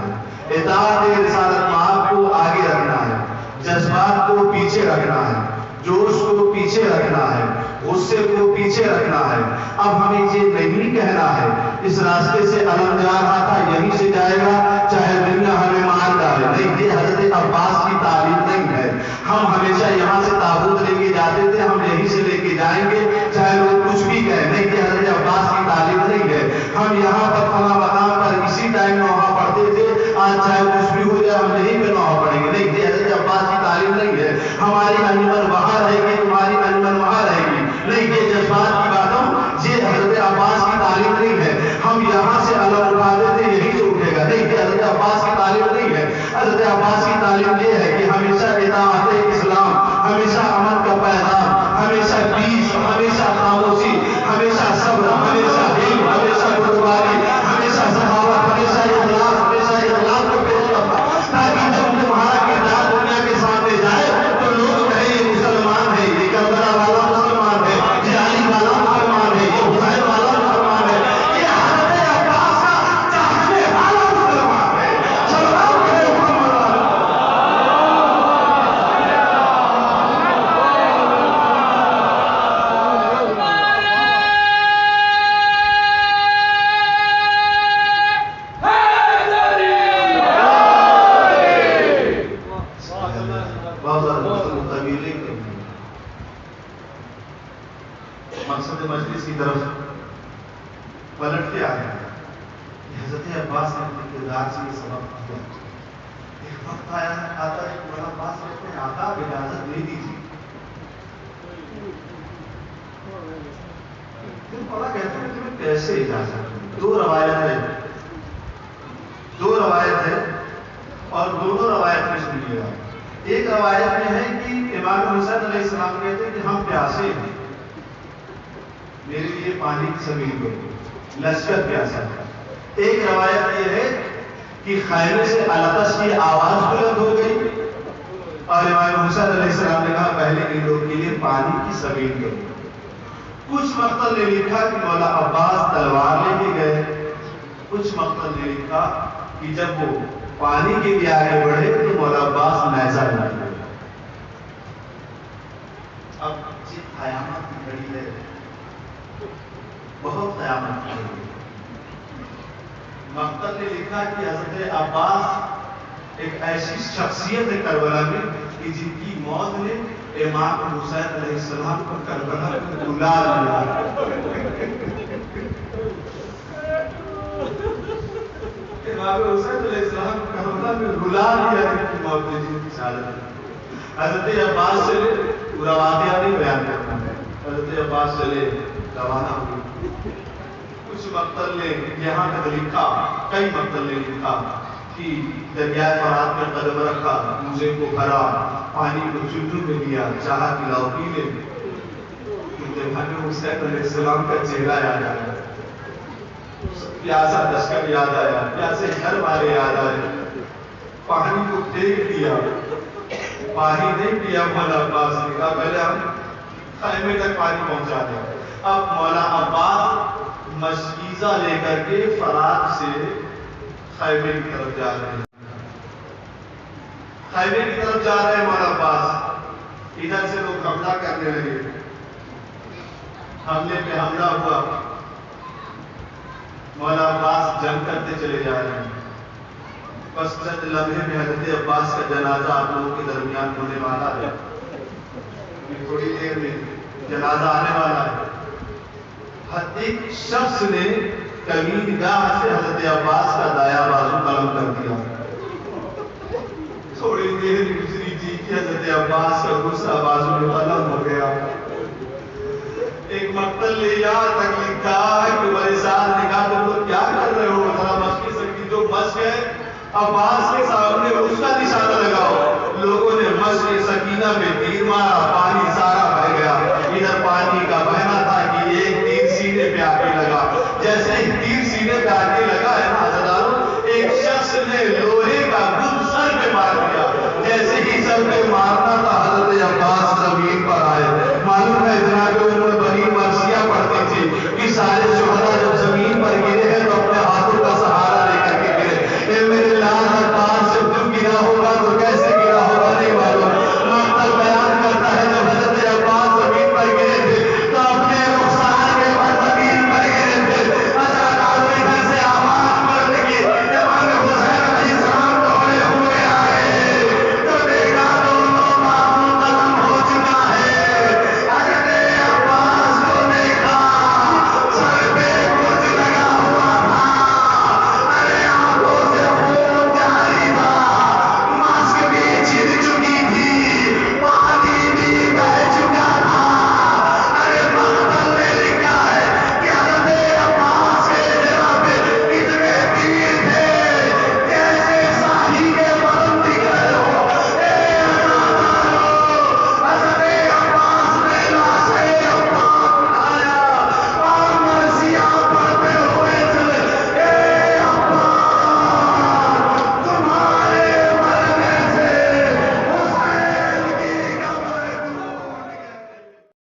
اطاعت رسالت مآب کو آگے رکھنا ہے، جذبات کو پیچھے رکھنا ہے، جوش کو پیچھے رکھنا ہے، غصے کو پیچھے رکھنا ہے. اب ہمیں یہ نہیں کہنا ہے اس راستے سے علم جا رہا تھا یہیں سے جائے گا چاہے دنیا ہمیں مار ڈالے. نہیں، یہ حضرت عباس کی تعلیم نہیں ہے. ہم ہمیشہ یہاں سے تابوت لے کے جاتے تھے، ہم یہیں سے لے کے جائیں گے چاہے لوگ کچھ بھی کہیں. نہیں، یہ حضرت عباس کی تعلیم نہیں ہے. ہم یہاں پر فلاں مقام پر اسی ٹائم نوحہ پڑھتے تھے، آج چاہے کچھ بھی ہو جائے ہم یہیں پہ نوحہ پڑھیں گے. نہیں، یہ حضرت عباس کی تعلیم نہیں ہے. ہماری انجمن وہاں رہے گی، تمہاری انجمن وہاں رہے گی. نہیں، یہ جذبات کی باتوں، یہ حضرت عباس کی تعلیم نہیں ہے. ہم یہاں سے علم اٹھا دیتے یہیں سے اٹھے گا. نہیں، یہ حضرت عباس کی تعلیم نہیں ہے. حضرت عباس کی تعلیم یہ ہے کہ ہمیشہ اطاعت اسلام، ہمیشہ امن کا پیغام، ہمیشہ پیس، ہمیشہ خاموشی، ہمیشہ صبر، ہمیشہ علم، ہمیشہ بردباری، ہمیشہ سخاوت، ہمیشہ اخلاص، ہمیشہ اخلاص کو پیش کرنا، تاکہ جب تمہارا کردار دنیا کے سامنے جائے تو لوگ کہیں یہ مسلمان ہے، یہ کربلا والا مسلمان ہے، یہ علی والا مسلمان ہے، یہ حسین والا مسلمان ہے، یہ حضرت عباس کا چاہنے والا مسلمان ہے. سلام کرے محمد مقصد مجلس کی طرف پلٹ کے آیا ہے. حضرت عباس نے اپنے کردار سے یہ سبق دیا. ایک وقت آتا ہے مولا عباس کہتے ہیں آقا اجازت دے دیجیے. پھر مولا کہتے ہیں تمہیں کیسے اجازت؟ 2 روایت ہے اور دونوں روایت میں سنیے گا. ایک روایت میں ہے کہ امام حسین علیہ السلام کہتے ہیں کہ ہم پیاسے ہیں، میرے لیے پانی کی سبیل کرو، لشکر پیاسا تھا. ایک روایت یہ ہے کہ خیمے سے العطش کی آواز بلند ہو گئی اور امام حسین علیہ السلام نے کہا پہلے ان لوگوں کے لیے پانی کی سبیل کرو. کچھ مقتل نے لکھا کہ مولا عباس تلوار لے کے گئے، کچھ مقتل نے لکھا کہ جب وہ پانی کے لیے آگے بڑھے تو مولا عباس نیزہ لے گئے. اب یہ قیامت کی گھڑی ہے، بہت قیامت کی گھڑی ہے. مقتل نے لکھا کہ حضرت عباس ایک ایسی شخصیت ہے کربلا میں کہ جن کی موت نے امام حسین علیہ السلام کو کربلا میں رلا دیا. امام حسین علیہ السلام کو کربلا میں رلا دیا ان کی موت نے جن کی شہادت. حضرت عباس چلے، پورا واقعہ نہیں بیان کرنا ہے. حضرت عباس چلے، روانہ ہوئے. کچھ مقتل نے یہاں تک لکھا، کئی مقتل نے لکھا کہ دریائے فرات میں قدم رکھا، موزے کو بھرا، پانی کو چلو میں دیا، چاہا پلاؤ پی لے. امام حسین علیہ السلام کا چہرہ یاد آیا، پیاسا لشکر یاد آیا، پیاسے گھر والے یاد آئے. پانی کو پھینک دیا، پانی نہیں پیا. مولا عباس نے کہا پہلے ہم خیمے تک پانی پہنچا دیا۔ اب مولا عباس مشکیزہ لے کر کے فرات سے خیمے کی طرف جا رہے ہیں، خیمے کی طرف جا رہے ہیں مولا عباس۔ ادھر سے لوگ حملہ کرنے لگے، حملے پہ حملہ ہوا، مولا عباس جنگ کرتے چلے جا رہے ہیں۔ بس چند لمحے میں حضرت عباس کا جنازہ آپ لوگوں کے درمیان ہونے والا ہے، تھوڑی دیر میں جنازہ آنے والا ہے۔ ایک شخص نے کمین گاہ سے حضرت عباس کا دایاں بازو قلم کر دیا، تھوڑی دیر گزری تھی کہ حضرت عباس کا دوسرا بازو میں قلم ہو گیا۔ ایک مقتل لیلا تک لکھا ہے کہ میرے ساتھ نے کہا تم لوگ کیا کر رہے ہو، ذرا مشق سکتی جو بچ گئے عباس کے سامنے اس کا نشانہ لگاؤ۔ لوگوں نے مشق سکینہ میں تیر مارا، پانی سارا بہ گیا۔ ادھر پانی کا بہنا تھا کہ ایک تیر سینے پہ آ کے لگا، جیسے ہی تیر سینے پہ آ کے لگا ہے نا حضرات، ایک شخص نے لوہے کا گل سر پہ مار دیا، جیسے ہی سر پہ مارنا تھا حضرت عباس زمین پر آئے۔ معلوم ہے جناب